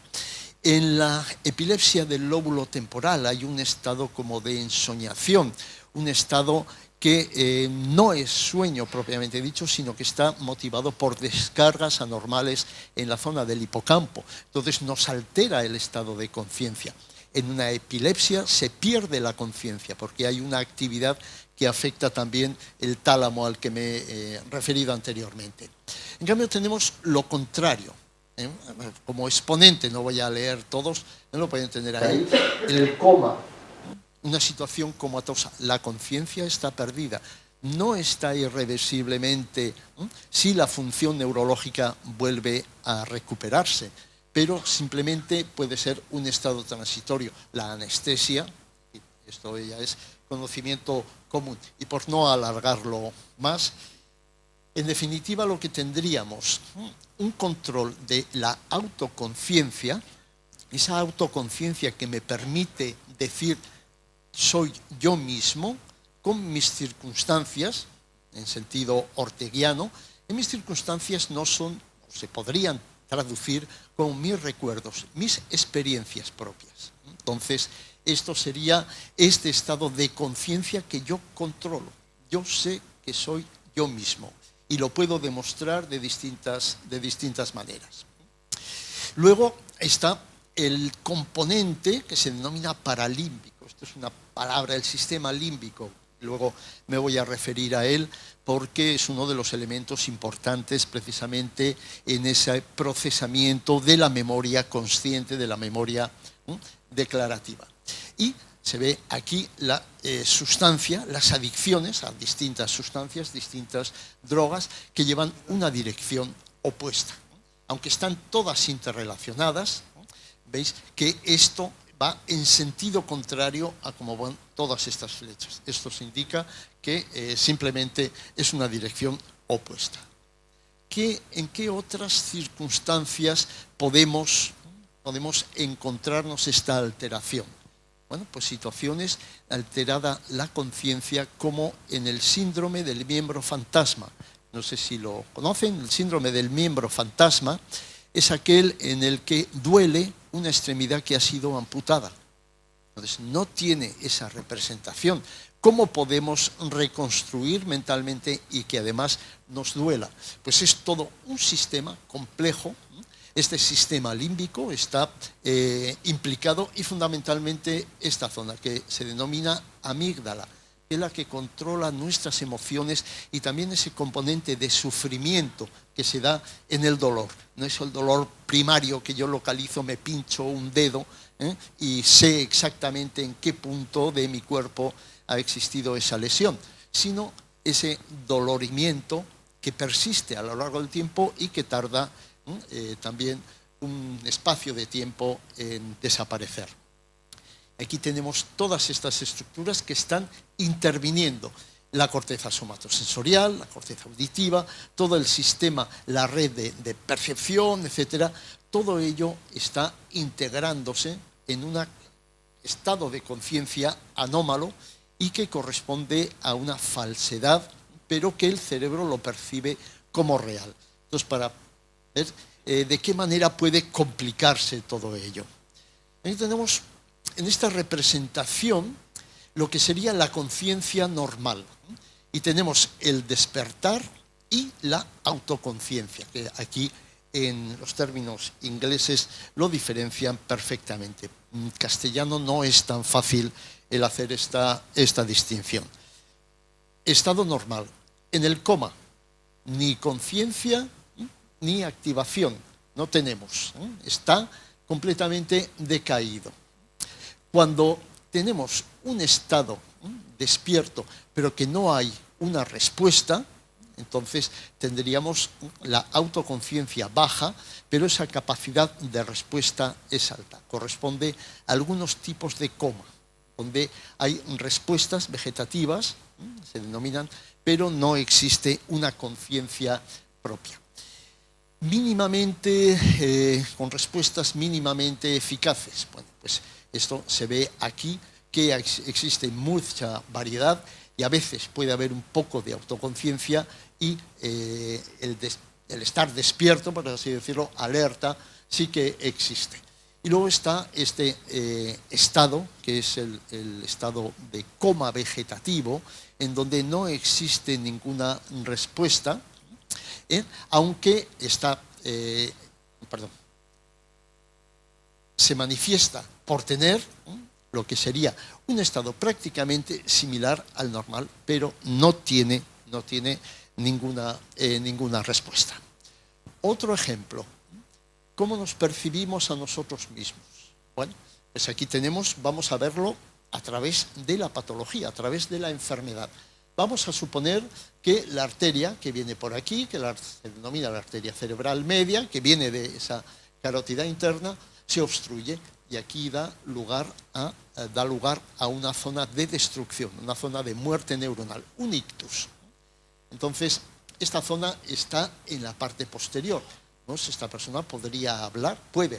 En la epilepsia del lóbulo temporal hay un estado como de ensoñación, un estado que no es sueño propiamente dicho, sino que está motivado por descargas anormales en la zona del hipocampo. Entonces nos altera el estado de conciencia. En una epilepsia se pierde la conciencia porque hay una actividad que afecta también el tálamo al que me he referido anteriormente. En cambio tenemos lo contrario. Como exponente, no voy a leer todos, no lo pueden tener ahí, el coma. Una situación comatosa, la conciencia está perdida, no está irreversiblemente, si la función neurológica vuelve a recuperarse, pero simplemente puede ser un estado transitorio. La anestesia, esto ya es conocimiento común, y por no alargarlo más, en definitiva lo que tendríamos, un control de la autoconciencia, esa autoconciencia que me permite decir soy yo mismo, con mis circunstancias, en sentido orteguiano, y mis circunstancias no son, o se podrían traducir como mis recuerdos, mis experiencias propias. Entonces, esto sería este estado de conciencia que yo controlo. Yo sé que soy yo mismo y lo puedo demostrar de distintas maneras. Luego está el componente que se denomina paralímbico. Esto es una palabra, el sistema límbico. Luego me voy a referir a él porque es uno de los elementos importantes precisamente en ese procesamiento de la memoria consciente, de la memoria declarativa. Y se ve aquí la sustancia, las adicciones a distintas sustancias, distintas drogas que llevan una dirección opuesta. Aunque están todas interrelacionadas, veis que esto va en sentido contrario a cómo van todas estas flechas. Esto indica que simplemente es una dirección opuesta. ¿En qué otras circunstancias podemos encontrarnos esta alteración? Bueno, pues situaciones alterada la conciencia como en el síndrome del miembro fantasma. No sé si lo conocen, el síndrome del miembro fantasma es aquel en el que duele una extremidad que ha sido amputada. Entonces no tiene esa representación. ¿Cómo podemos reconstruir mentalmente y que además nos duela? Pues es todo un sistema complejo. Este sistema límbico está implicado y fundamentalmente esta zona que se denomina amígdala, que es la que controla nuestras emociones y también ese componente de sufrimiento que se da en el dolor. No es el dolor primario que yo localizo, me pincho un dedo y sé exactamente en qué punto de mi cuerpo ha existido esa lesión, sino ese dolorimiento que persiste a lo largo del tiempo y que tarda también un espacio de tiempo en desaparecer. Aquí tenemos todas estas estructuras que están interviniendo. La corteza somatosensorial, la corteza auditiva, todo el sistema, la red de percepción, etcétera, todo ello está integrándose en un estado de conciencia anómalo y que corresponde a una falsedad, pero que el cerebro lo percibe como real. Entonces, para ver de qué manera puede complicarse todo ello. Aquí tenemos en esta representación lo que sería la conciencia normal. Y tenemos el despertar y la autoconciencia, que aquí en los términos ingleses lo diferencian perfectamente. En castellano no es tan fácil el hacer esta distinción. Estado normal. En el coma, ni conciencia ni activación, no tenemos. Está completamente decaído. Cuando tenemos un estado despierto, pero que no hay una respuesta, Entonces tendríamos la autoconciencia baja, pero esa capacidad de respuesta es alta. Corresponde a algunos tipos de coma, donde hay respuestas vegetativas, se denominan, pero no existe una conciencia propia. Mínimamente, con respuestas mínimamente eficaces. Bueno, pues esto se ve aquí, que existe mucha variedad y a veces puede haber un poco de autoconciencia y el estar despierto, por así decirlo, alerta, sí que existe. Y luego está este estado, que es el estado de coma vegetativo, en donde no existe ninguna respuesta, aunque se manifiesta por tener lo que sería un estado prácticamente similar al normal, pero no tiene ninguna respuesta. Otro ejemplo, ¿cómo nos percibimos a nosotros mismos? Bueno, pues aquí vamos a verlo a través de la patología, a través de la enfermedad. Vamos a suponer que la arteria que viene por aquí, que se denomina la arteria cerebral media, que viene de esa carótida interna, se obstruye y aquí da lugar a una zona de destrucción, una zona de muerte neuronal, un ictus. Entonces, esta zona está en la parte posterior. Esta persona puede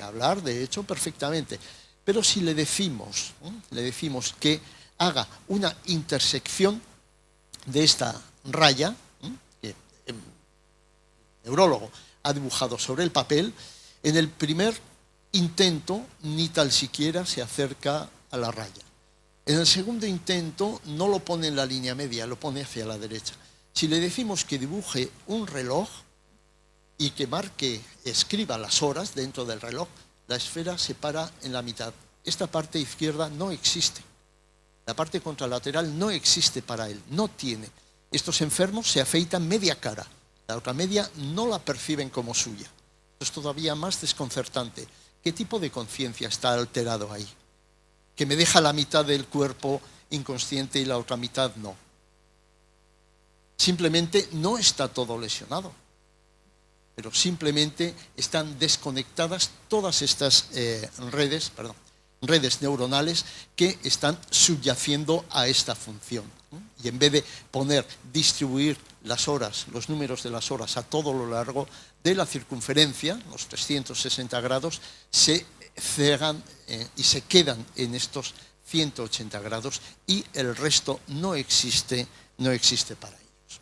hablar, de hecho, perfectamente. Pero si le decimos que haga una intersección de esta raya, que el neurólogo ha dibujado sobre el papel, en el primer intento ni tal siquiera se acerca a la raya. En el segundo intento no lo pone en la línea media, lo pone hacia la derecha. Si le decimos que dibuje un reloj y que escriba las horas dentro del reloj, la esfera se para en la mitad. Esta parte izquierda no existe. La parte contralateral no existe para él, no tiene. Estos enfermos se afeitan media cara, la otra media no la perciben como suya. Esto es todavía más desconcertante. ¿Qué tipo de conciencia está alterado ahí? Que me deja la mitad del cuerpo inconsciente y la otra mitad no. Simplemente no está todo lesionado, pero simplemente están desconectadas todas estas redes neuronales que están subyaciendo a esta función. Y en vez de distribuir las horas, los números de las horas a todo lo largo de la circunferencia, los 360 grados, se cegan y se quedan en estos 180 grados y el resto no existe para ellos.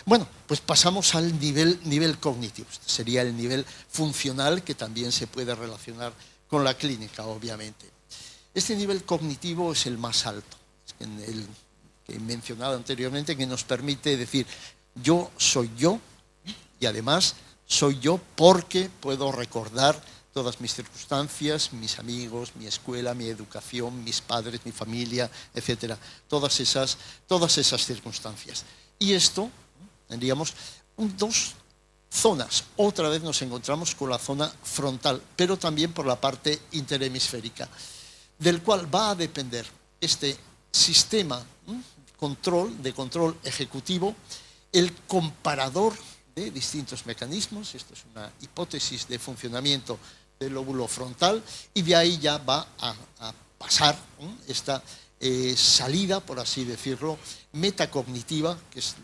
Bueno, pues pasamos al nivel cognitivo. Este sería el nivel funcional, que también se puede relacionar con la clínica, obviamente. Este nivel cognitivo es el más alto, el que he mencionado anteriormente, que nos permite decir, yo soy yo, y además soy yo porque puedo recordar todas mis circunstancias, mis amigos, mi escuela, mi educación, mis padres, mi familia, etcétera, todas esas circunstancias. Y esto, tendríamos dos zonas. Otra vez nos encontramos con la zona frontal, pero también por la parte interhemisférica, del cual va a depender este sistema de control ejecutivo, el comparador de distintos mecanismos. Esto es una hipótesis de funcionamiento del lóbulo frontal, y de ahí ya va a pasar esta salida, por así decirlo, metacognitiva, que es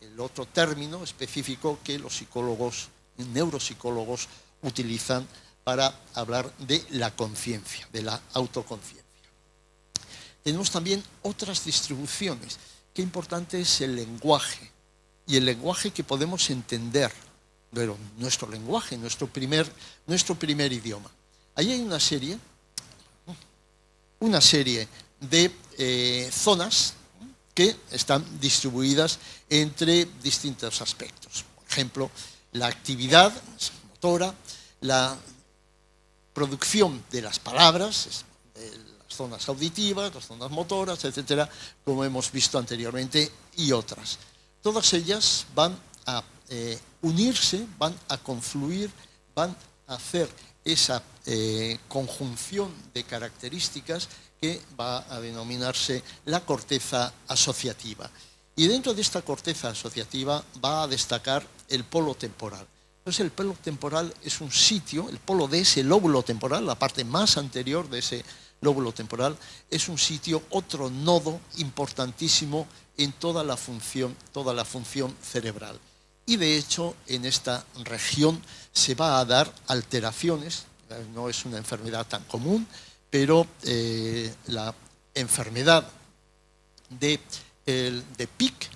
el otro término específico que los neuropsicólogos utilizan para hablar de la conciencia, de la autoconciencia. Tenemos también otras distribuciones. Qué importante es el lenguaje, y el lenguaje que podemos entender, pero nuestro lenguaje, nuestro primer idioma. Ahí hay una serie de zonas que están distribuidas entre distintos aspectos. Por ejemplo, la actividad motora, la producción de las palabras, las zonas auditivas, las zonas motoras, etcétera, como hemos visto anteriormente, y otras. Todas ellas van a unirse, van a confluir, van a hacer esa conjunción de características que va a denominarse la corteza asociativa. Y dentro de esta corteza asociativa va a destacar el polo temporal. Entonces el polo temporal es un sitio, el polo de ese lóbulo temporal, la parte más anterior de ese lóbulo temporal, es un sitio, otro nodo importantísimo en toda la función cerebral. Y de hecho en esta región se va a dar alteraciones, no es una enfermedad tan común, pero la enfermedad de PIC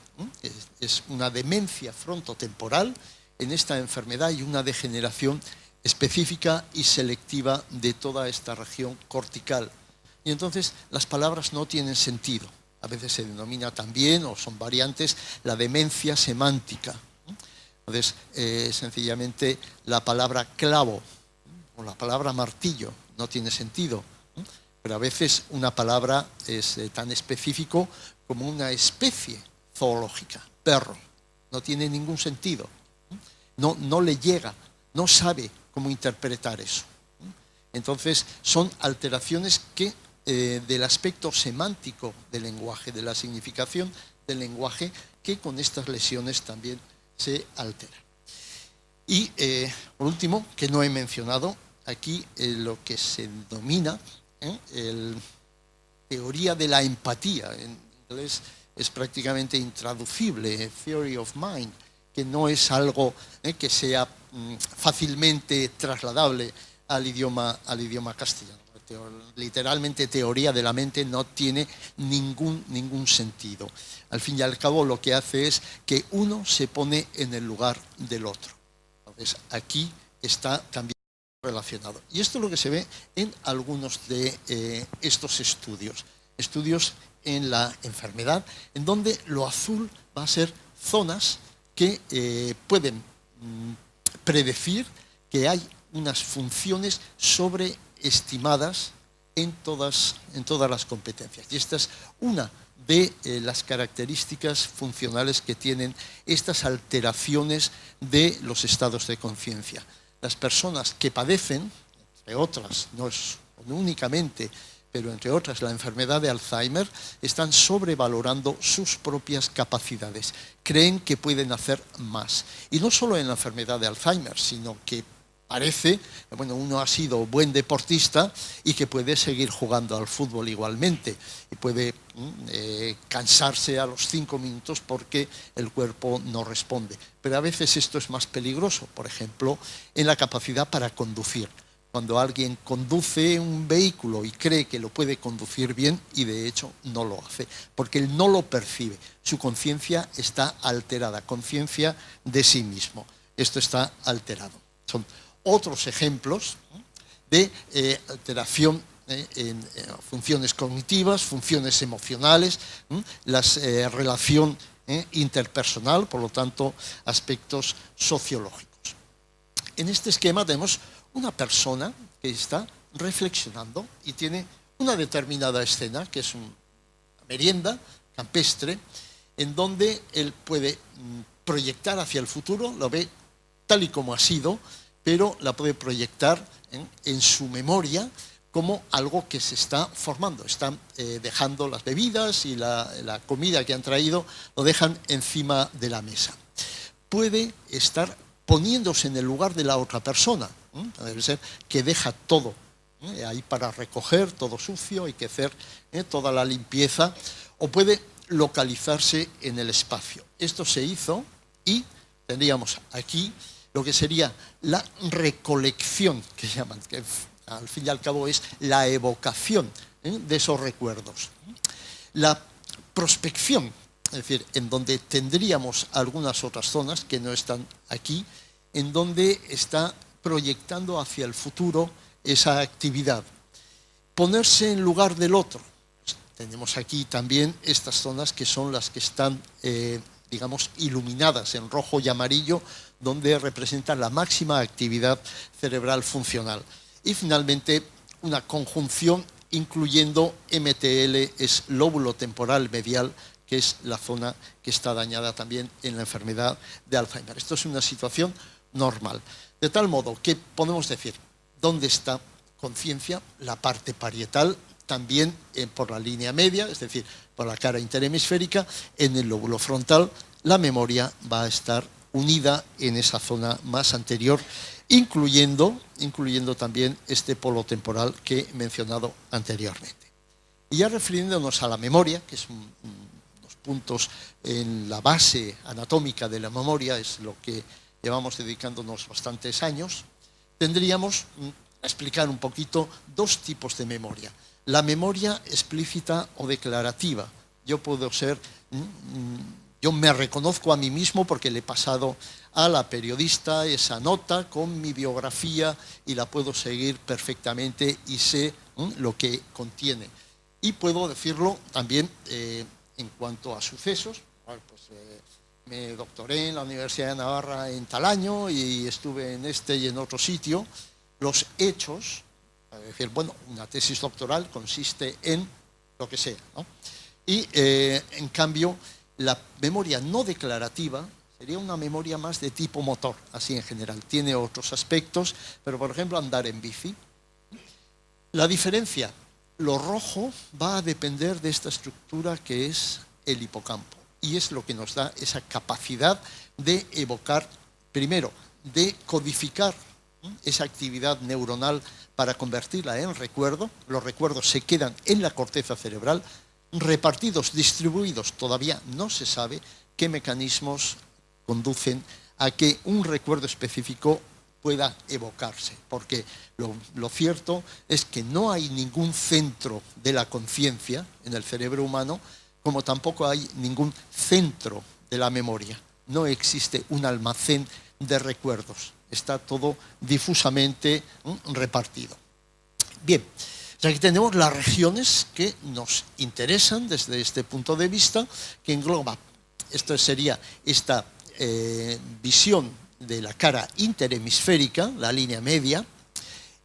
es una demencia frontotemporal. En esta enfermedad hay una degeneración específica y selectiva de toda esta región cortical. Y entonces las palabras no tienen sentido. A veces se denomina también, o son variantes, la demencia semántica. Entonces, sencillamente, la palabra clavo o la palabra martillo no tiene sentido. Pero a veces una palabra es tan específico como una especie zoológica, perro. No tiene ningún sentido. No le llega, no sabe cómo interpretar eso. Entonces, son alteraciones que del aspecto semántico del lenguaje, de la significación del lenguaje, que con estas lesiones también se altera. Y, por último, que no he mencionado, aquí lo que se denomina teoría de la empatía. En inglés es prácticamente intraducible, theory of mind, que no es algo que sea fácilmente trasladable al idioma castellano. Literalmente teoría de la mente no tiene ningún sentido. Al fin y al cabo lo que hace es que uno se pone en el lugar del otro. Entonces aquí está también relacionado. Y esto es lo que se ve en algunos de estos estudios en la enfermedad, en donde lo azul va a ser zonas que pueden predecir que hay unas funciones sobreestimadas en todas las competencias. Y esta es una de las características funcionales que tienen estas alteraciones de los estados de conciencia. Las personas que padecen, entre otras, no únicamente, pero entre otras la enfermedad de Alzheimer, están sobrevalorando sus propias capacidades. Creen que pueden hacer más. Y no solo en la enfermedad de Alzheimer, sino que parece, bueno, uno ha sido buen deportista y que puede seguir jugando al fútbol igualmente y puede cansarse a los 5 minutos porque el cuerpo no responde. Pero a veces esto es más peligroso, por ejemplo, en la capacidad para conducir. Cuando alguien conduce un vehículo y cree que lo puede conducir bien y de hecho no lo hace, porque él no lo percibe. Su conciencia está alterada, conciencia de sí mismo. Esto está alterado. Son otros ejemplos de alteración en funciones cognitivas, funciones emocionales, la relación interpersonal, por lo tanto, aspectos sociológicos. En este esquema tenemos una persona que está reflexionando y tiene una determinada escena, que es una merienda campestre, en donde él puede proyectar hacia el futuro, lo ve tal y como ha sido, pero la puede proyectar en su memoria como algo que se está formando. Están dejando las bebidas y la comida que han traído, lo dejan encima de la mesa. Puede estar poniéndose en el lugar de la otra persona. Debe ser que deja todo ahí para recoger, todo sucio, hay que hacer toda la limpieza, o puede localizarse en el espacio. Esto se hizo y tendríamos aquí lo que sería la recolección, que llaman, que al fin y al cabo es la evocación de esos recuerdos. La prospección, es decir, en donde tendríamos algunas otras zonas que no están aquí, en donde está proyectando hacia el futuro esa actividad. Ponerse en lugar del otro. Tenemos aquí también estas zonas que son las que están, digamos, iluminadas en rojo y amarillo, donde representan la máxima actividad cerebral funcional. Y finalmente, una conjunción incluyendo MTL, es lóbulo temporal medial, que es la zona que está dañada también en la enfermedad de Alzheimer. Esto es una situación normal. De tal modo que podemos decir, ¿dónde está conciencia? La parte parietal, también por la línea media, es decir, por la cara interhemisférica, en el lóbulo frontal, la memoria va a estar unida en esa zona más anterior, incluyendo también este polo temporal que he mencionado anteriormente. Y ya refiriéndonos a la memoria, que es unos puntos en la base anatómica de la memoria, es lo que llevamos dedicándonos bastantes años, tendríamos a explicar un poquito dos tipos de memoria. La memoria explícita o declarativa. Yo me reconozco a mí mismo porque le he pasado a la periodista esa nota con mi biografía y la puedo seguir perfectamente y sé lo que contiene. Y puedo decirlo también en cuanto a sucesos. Me doctoré en la Universidad de Navarra en tal año y estuve en este y en otro sitio. Los hechos, es decir, bueno, una tesis doctoral consiste en lo que sea, ¿no? Y en cambio, la memoria no declarativa sería una memoria más de tipo motor, así en general. Tiene otros aspectos, pero por ejemplo andar en bici. La diferencia, lo rojo va a depender de esta estructura que es el hipocampo. Y es lo que nos da esa capacidad de evocar, primero, de codificar esa actividad neuronal para convertirla en recuerdo. Los recuerdos se quedan en la corteza cerebral, repartidos, distribuidos, todavía no se sabe qué mecanismos conducen a que un recuerdo específico pueda evocarse, porque lo cierto es que no hay ningún centro de la conciencia en el cerebro humano, como tampoco hay ningún centro de la memoria. No existe un almacén de recuerdos, está todo difusamente repartido. Bien, aquí tenemos las regiones que nos interesan desde este punto de vista, que engloba, esto sería esta visión de la cara interhemisférica, la línea media,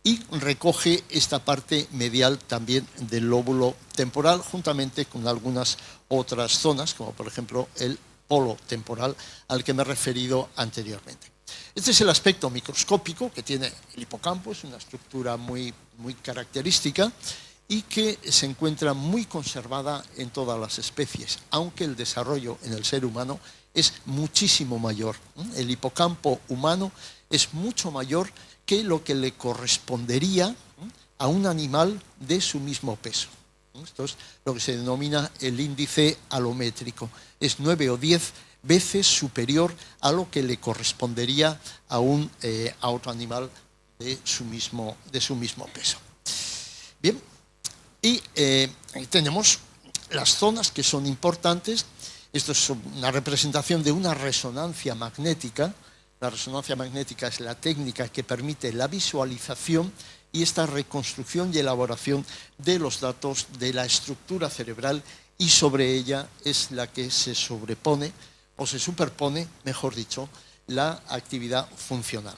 y recoge esta parte medial también del lóbulo temporal, juntamente con algunas otras zonas, como por ejemplo el polo temporal al que me he referido anteriormente. Este es el aspecto microscópico que tiene el hipocampo, es una estructura muy característica y que se encuentra muy conservada en todas las especies, aunque el desarrollo en el ser humano es muchísimo mayor. El hipocampo humano es mucho mayor que lo que le correspondería a un animal de su mismo peso. Esto es lo que se denomina el índice alométrico. Es 9 o 10 veces superior a lo que le correspondería a otro animal de su mismo peso. Bien, y ahí tenemos las zonas que son importantes. Esto es una representación de una resonancia magnética. La resonancia magnética es la técnica que permite la visualización y esta reconstrucción y elaboración de los datos de la estructura cerebral, y sobre ella es la que se sobrepone o se superpone, mejor dicho, la actividad funcional.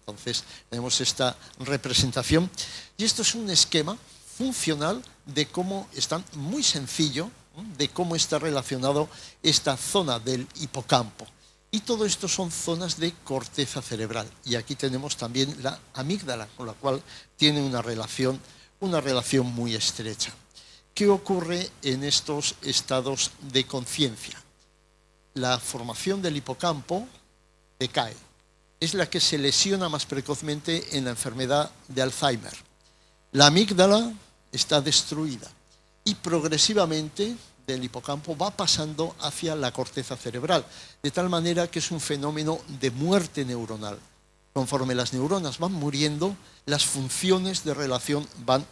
Entonces tenemos esta representación y esto es un esquema funcional de cómo está muy sencillo, de cómo está relacionado esta zona del hipocampo. Y todo esto son zonas de corteza cerebral. Y aquí tenemos también la amígdala, con la cual tiene una relación muy estrecha. ¿Qué ocurre en estos estados de conciencia? La formación del hipocampo decae. Es la que se lesiona más precozmente en la enfermedad de Alzheimer. La amígdala está destruida y progresivamente del hipocampo va pasando hacia la corteza cerebral, de tal manera que es un fenómeno de muerte neuronal. Conforme las neuronas van muriendo, las funciones de relación van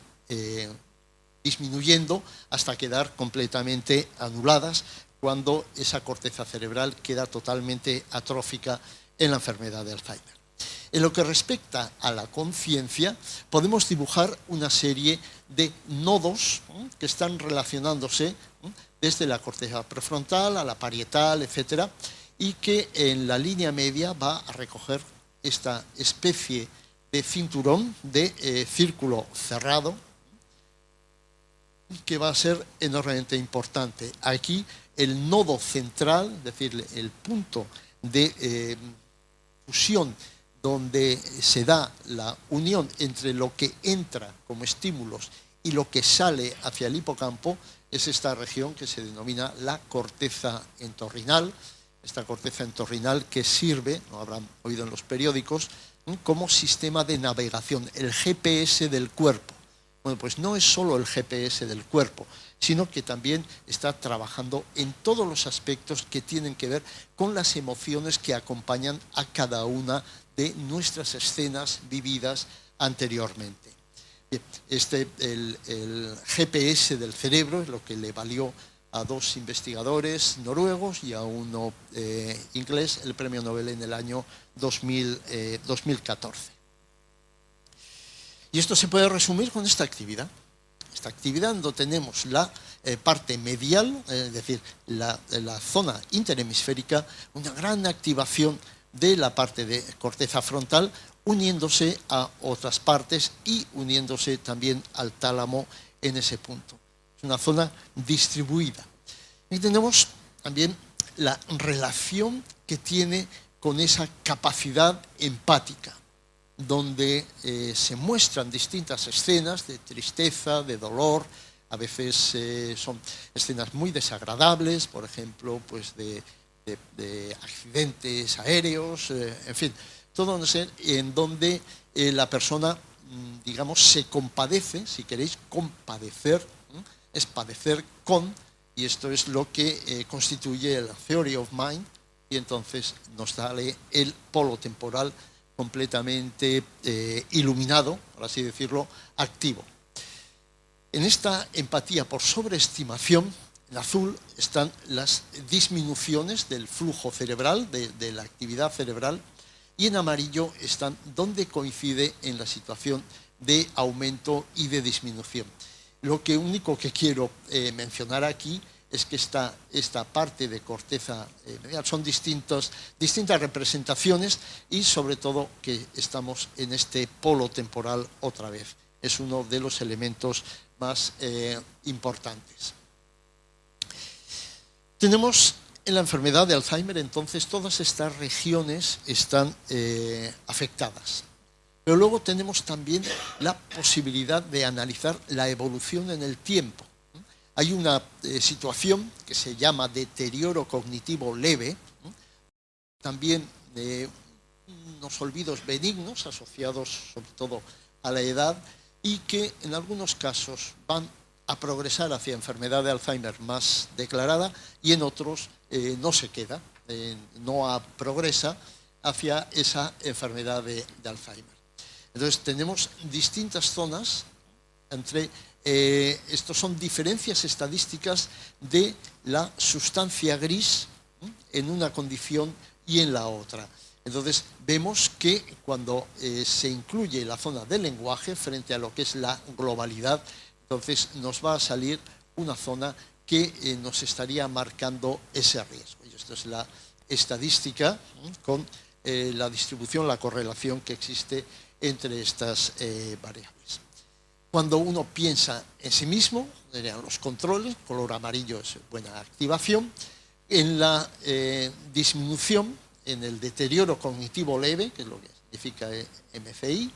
disminuyendo hasta quedar completamente anuladas cuando esa corteza cerebral queda totalmente atrófica en la enfermedad de Alzheimer. En lo que respecta a la conciencia, podemos dibujar una serie de nodos que están relacionándose desde la corteza prefrontal a la parietal, etcétera, y que en la línea media va a recoger esta especie de cinturón de círculo cerrado que va a ser enormemente importante. Aquí el nodo central, es decir, el punto de fusión donde se da la unión entre lo que entra como estímulos y lo que sale hacia el hipocampo es esta región que se denomina la corteza entorrinal, esta corteza entorrinal que sirve, lo habrán oído en los periódicos, como sistema de navegación, el GPS del cuerpo. Bueno, pues no es solo el GPS del cuerpo, sino que también está trabajando en todos los aspectos que tienen que ver con las emociones que acompañan a cada una de nuestras escenas vividas anteriormente. Bien, el GPS del cerebro es lo que le valió a dos investigadores noruegos y a uno inglés el premio Nobel en el año 2014. Y esto se puede resumir con esta actividad. Esta actividad donde tenemos la parte medial, es decir, la zona interhemisférica, una gran activación de la parte de corteza frontal, uniéndose a otras partes y uniéndose también al tálamo en ese punto. Es una zona distribuida. Y tenemos también la relación que tiene con esa capacidad empática, donde se muestran distintas escenas de tristeza, de dolor, a veces son escenas muy desagradables, por ejemplo, pues de accidentes aéreos, en fin, todo en donde la persona, digamos, se compadece, si queréis, compadecer, es padecer con, y esto es lo que constituye la Theory of Mind, y entonces nos sale el polo temporal completamente iluminado, por así decirlo, activo. En esta empatía por sobreestimación, en azul están las disminuciones del flujo cerebral, de la actividad cerebral, y en amarillo están donde coincide en la situación de aumento y de disminución. Lo único que quiero mencionar aquí es que esta parte de corteza medial son distintas representaciones y sobre todo que estamos en este polo temporal otra vez. Es uno de los elementos más importantes. Tenemos en la enfermedad de Alzheimer, entonces, todas estas regiones están afectadas. Pero luego tenemos también la posibilidad de analizar la evolución en el tiempo. Hay una situación que se llama deterioro cognitivo leve, también de unos olvidos benignos asociados sobre todo a la edad y que en algunos casos van a progresar hacia enfermedad de Alzheimer más declarada y en otros no se queda, no progresa hacia esa enfermedad de Alzheimer. Entonces tenemos distintas zonas entre estos son diferencias estadísticas de la sustancia gris en una condición y en la otra. Entonces vemos que cuando se incluye la zona del lenguaje frente a lo que es la globalidad, entonces nos va a salir una zona que nos estaría marcando ese riesgo. Y esto es la estadística con la distribución, la correlación que existe entre estas variables. Cuando uno piensa en sí mismo, serían los controles, color amarillo es buena activación, en la disminución, en el deterioro cognitivo leve, que es lo que significa MCI,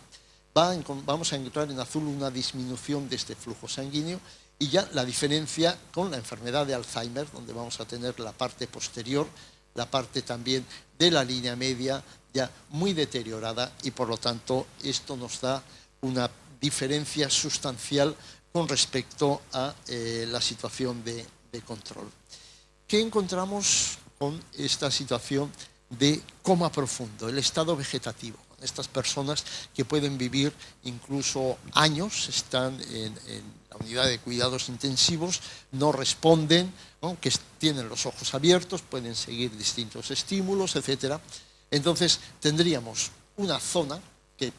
vamos a encontrar en azul una disminución de este flujo sanguíneo y ya la diferencia con la enfermedad de Alzheimer, donde vamos a tener la parte posterior, la parte también de la línea media ya muy deteriorada y por lo tanto esto nos da una diferencia sustancial con respecto a la situación de control. ¿Qué encontramos con esta situación de coma profundo, el estado vegetativo? Estas personas que pueden vivir incluso años, están en la unidad de cuidados intensivos, no responden, ¿no? Que tienen los ojos abiertos, pueden seguir distintos estímulos, etc. Entonces tendríamos una zona que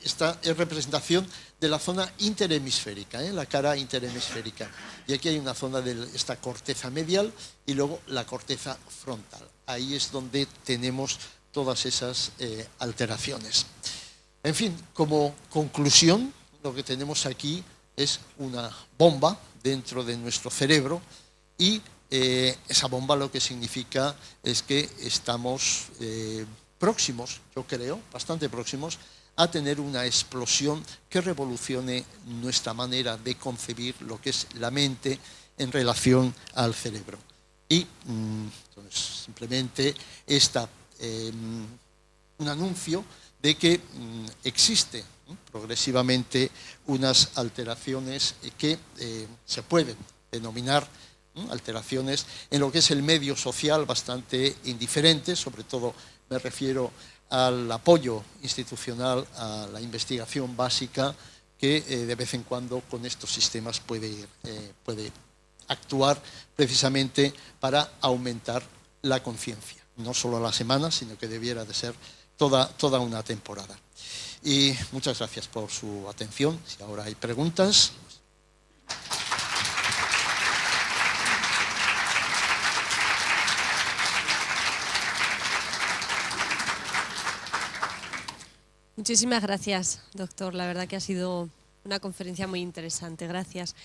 esta es representación de la zona interhemisférica, la cara interhemisférica. Y aquí hay una zona de esta corteza medial y luego la corteza frontal. Ahí es donde tenemos todas esas alteraciones. En fin, como conclusión, lo que tenemos aquí es una bomba dentro de nuestro cerebro y esa bomba lo que significa es que estamos próximos, yo creo, bastante próximos, a tener una explosión que revolucione nuestra manera de concebir lo que es la mente en relación al cerebro. Y entonces, simplemente un anuncio de que existe progresivamente unas alteraciones que se pueden denominar alteraciones en lo que es el medio social bastante indiferentes, sobre todo me refiero al apoyo institucional a la investigación básica que de vez en cuando con estos sistemas puede actuar precisamente para aumentar la conciencia, no solo a la semana, sino que debiera de ser toda una temporada. Y muchas gracias por su atención. Si ahora hay preguntas. Muchísimas gracias, doctor. La verdad que ha sido una conferencia muy interesante. Gracias.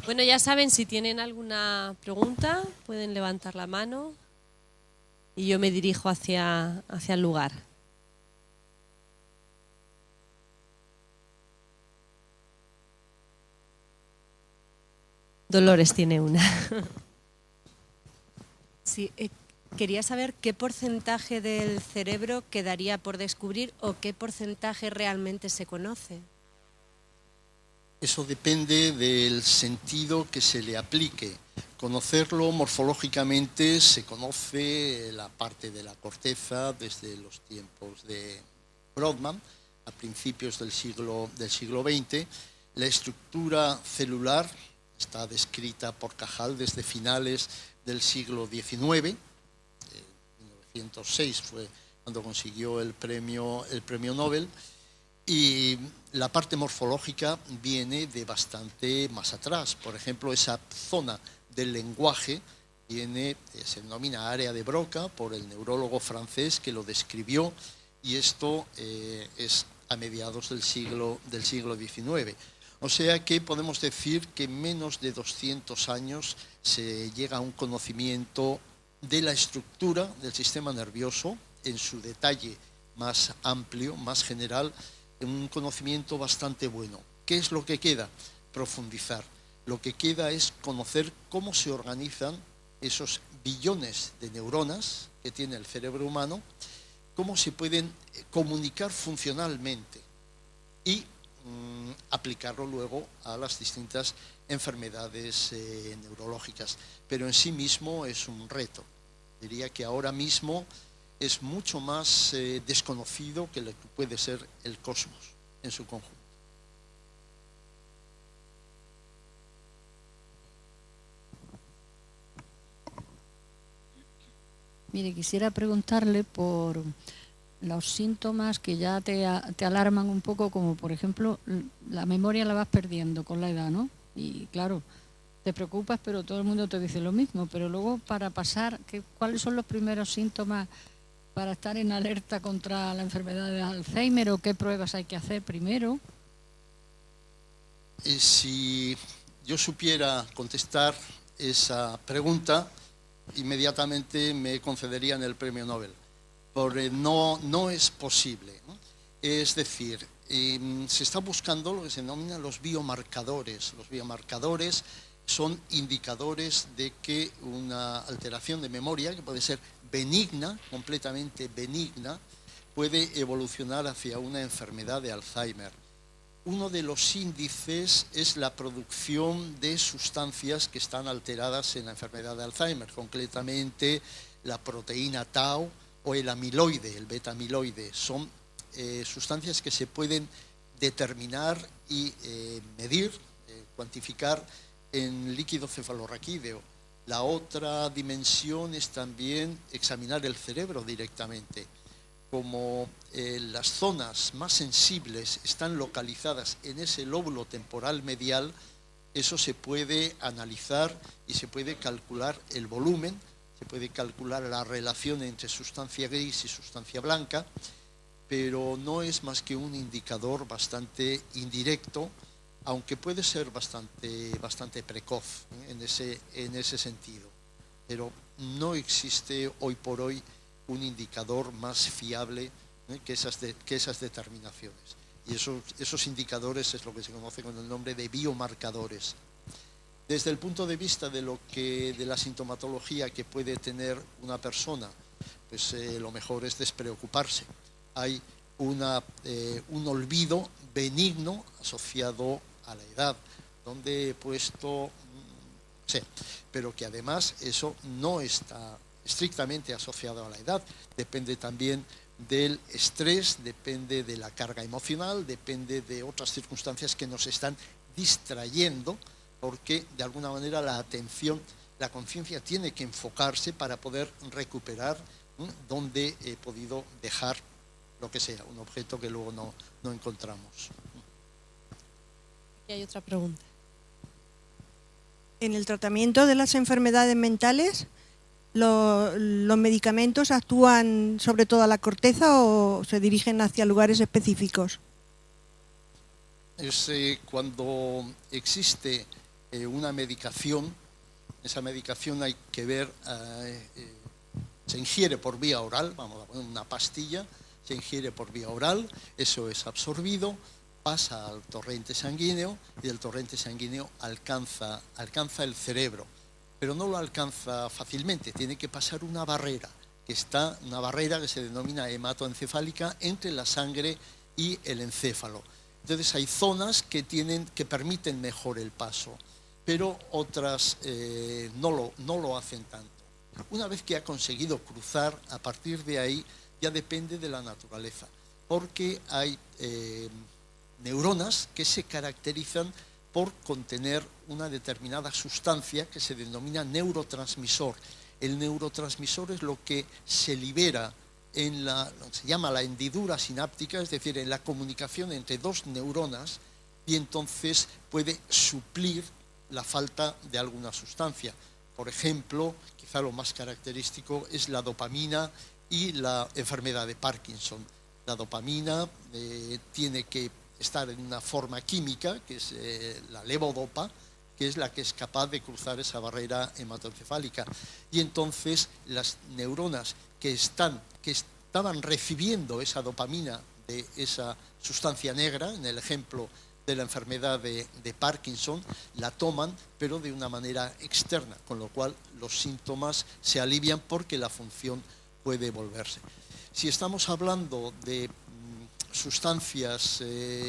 Bueno, ya saben, si tienen alguna pregunta, pueden levantar la mano y yo me dirijo hacia el lugar. Dolores tiene una. Sí, quería saber qué porcentaje del cerebro quedaría por descubrir o qué porcentaje realmente se conoce. Eso depende del sentido que se le aplique. Conocerlo morfológicamente se conoce la parte de la corteza desde los tiempos de Brodmann, a principios del siglo XX. La estructura celular está descrita por Cajal desde finales del siglo XIX. 1906 fue cuando consiguió el premio Nobel. Y la parte morfológica viene de bastante más atrás. Por ejemplo, esa zona del lenguaje se denomina área de Broca por el neurólogo francés que lo describió, y esto es a mediados del siglo XIX. O sea que podemos decir que en menos de 200 años se llega a un conocimiento de la estructura del sistema nervioso en su detalle más amplio, más general, un conocimiento bastante bueno. ¿Qué es lo que queda? Profundizar. Lo que queda es conocer cómo se organizan esos billones de neuronas que tiene el cerebro humano, cómo se pueden comunicar funcionalmente y aplicarlo luego a las distintas enfermedades neurológicas. Pero en sí mismo es un reto. Diría que ahora mismo es mucho más desconocido que lo que puede ser el cosmos en su conjunto. Mire, quisiera preguntarle por los síntomas que ya te alarman un poco, como por ejemplo la memoria la vas perdiendo con la edad, ¿no? Y claro, te preocupas, pero todo el mundo te dice lo mismo. Pero luego, para pasar, ¿cuáles son los primeros síntomas para estar en alerta contra la enfermedad de Alzheimer, o qué pruebas hay que hacer primero? Si yo supiera contestar esa pregunta, inmediatamente me concederían el premio Nobel, porque no es posible, ¿no? Es decir, se está buscando lo que se denomina los biomarcadores. Los biomarcadores son indicadores de que una alteración de memoria, que puede ser benigna, completamente benigna, puede evolucionar hacia una enfermedad de Alzheimer. Uno de los índices es la producción de sustancias que están alteradas en la enfermedad de Alzheimer, concretamente la proteína tau o el amiloide, el beta-amiloide. Son sustancias que se pueden determinar y medir, cuantificar en líquido cefalorraquídeo. La otra dimensión es también examinar el cerebro directamente. Como las zonas más sensibles están localizadas en ese lóbulo temporal medial, eso se puede analizar y se puede calcular el volumen, se puede calcular la relación entre sustancia gris y sustancia blanca, pero no es más que un indicador bastante indirecto, aunque puede ser bastante precoz en ese sentido. Pero no existe hoy por hoy un indicador más fiable que esas determinaciones. Y esos indicadores es lo que se conoce con el nombre de biomarcadores. Desde el punto de vista de la sintomatología que puede tener una persona, pues lo mejor es despreocuparse. Hay un olvido benigno asociado a la edad, donde he puesto, sí, pero que además eso no está estrictamente asociado a la edad, depende también del estrés, depende de la carga emocional, depende de otras circunstancias que nos están distrayendo, porque de alguna manera la atención, la conciencia tiene que enfocarse para poder recuperar donde he podido dejar lo que sea, un objeto que luego no encontramos. Y hay otra pregunta. En el tratamiento de las enfermedades mentales, ¿los medicamentos actúan sobre toda la corteza o se dirigen hacia lugares específicos? Es cuando existe una medicación, esa medicación hay que ver, se ingiere por vía oral, vamos a poner una pastilla, se ingiere por vía oral, eso es absorbido, pasa al torrente sanguíneo y el torrente sanguíneo alcanza el cerebro, pero no lo alcanza fácilmente, tiene que pasar una barrera que se denomina hematoencefálica entre la sangre y el encéfalo. Entonces hay zonas que permiten mejor el paso, pero otras no lo hacen tanto. Una vez que ha conseguido cruzar, a partir de ahí ya depende de la naturaleza, porque hay neuronas que se caracterizan por contener una determinada sustancia que se denomina neurotransmisor. El neurotransmisor es lo que se libera se llama la hendidura sináptica, es decir, en la comunicación entre dos neuronas, y entonces puede suplir la falta de alguna sustancia. Por ejemplo, quizá lo más característico es la dopamina y la enfermedad de Parkinson. La dopamina tiene que estar en una forma química, que es la levodopa, que es la que es capaz de cruzar esa barrera hematoencefálica. Y entonces las neuronas que estaban recibiendo esa dopamina de esa sustancia negra, en el ejemplo de la enfermedad de Parkinson, la toman, pero de una manera externa, con lo cual los síntomas se alivian porque la función puede volverse. Si estamos hablando de sustancias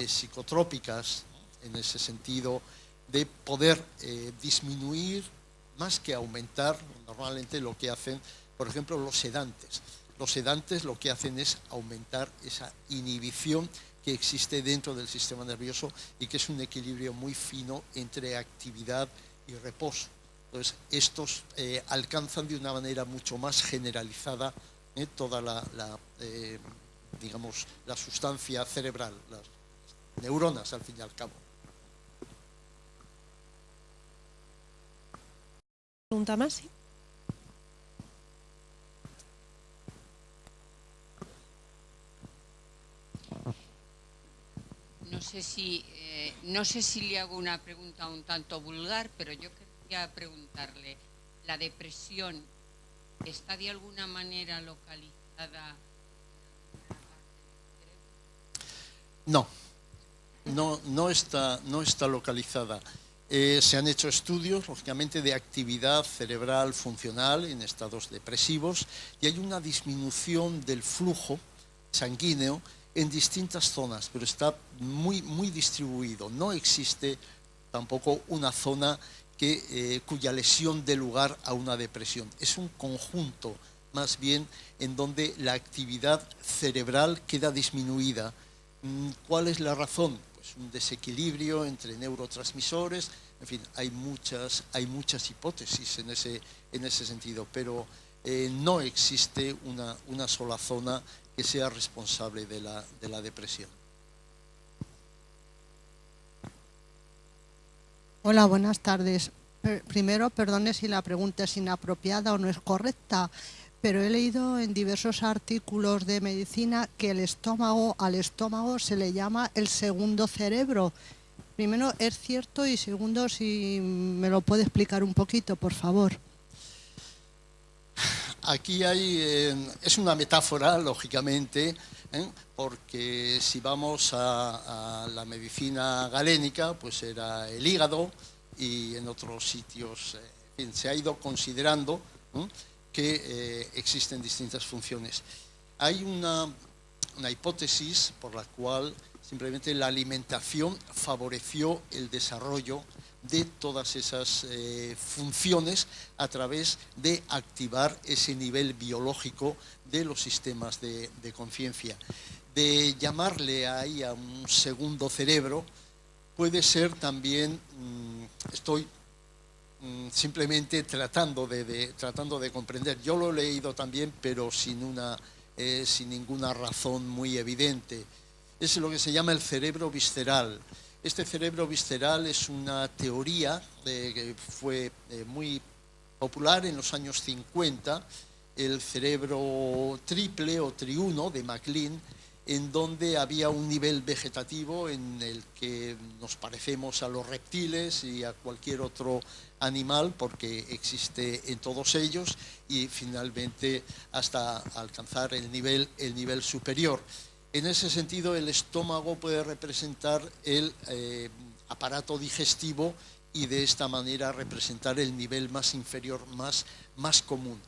psicotrópicas, en ese sentido de poder disminuir más que aumentar, normalmente lo que hacen, por ejemplo, los sedantes. Los sedantes lo que hacen es aumentar esa inhibición que existe dentro del sistema nervioso y que es un equilibrio muy fino entre actividad y reposo. Entonces, estos alcanzan de una manera mucho más generalizada toda digamos, la sustancia cerebral, las neuronas al fin y al cabo. ¿Pregunta más? Sí. No sé si le hago una pregunta un tanto vulgar, pero yo quería preguntarle, ¿la depresión está de alguna manera localizada? No está localizada. Se han hecho estudios, lógicamente, de actividad cerebral funcional en estados depresivos y hay una disminución del flujo sanguíneo en distintas zonas, pero está muy distribuido. No existe tampoco una zona cuya lesión dé lugar a una depresión. Es un conjunto, más bien, en donde la actividad cerebral queda disminuida. ¿Cuál es la razón? Pues un desequilibrio entre neurotransmisores, en fin, hay muchas hipótesis en ese sentido, pero no existe una sola zona que sea responsable de la depresión. Hola, buenas tardes. Primero, perdone si la pregunta es inapropiada o no es correcta, pero he leído en diversos artículos de medicina que al estómago se le llama el segundo cerebro. Primero, ¿es cierto? Y segundo, si me lo puede explicar un poquito, por favor. Aquí es una metáfora, lógicamente, porque si vamos a la medicina galénica, pues era el hígado, y en otros sitios en fin, se ha ido considerando que existen distintas funciones. Hay una hipótesis por la cual simplemente la alimentación favoreció el desarrollo de todas esas funciones a través de activar ese nivel biológico de los sistemas de conciencia. De llamarle ahí a un segundo cerebro puede ser también, estoy simplemente tratando de comprender. Yo lo he leído también, pero sin ninguna razón muy evidente. Es lo que se llama el cerebro visceral. Este cerebro visceral es una teoría que fue muy popular en los años 50, el cerebro triple o triuno de MacLean, en donde había un nivel vegetativo en el que nos parecemos a los reptiles y a cualquier otro animal, porque existe en todos ellos, y finalmente hasta alcanzar el nivel superior. En ese sentido, el estómago puede representar el aparato digestivo y de esta manera representar el nivel más inferior, más común.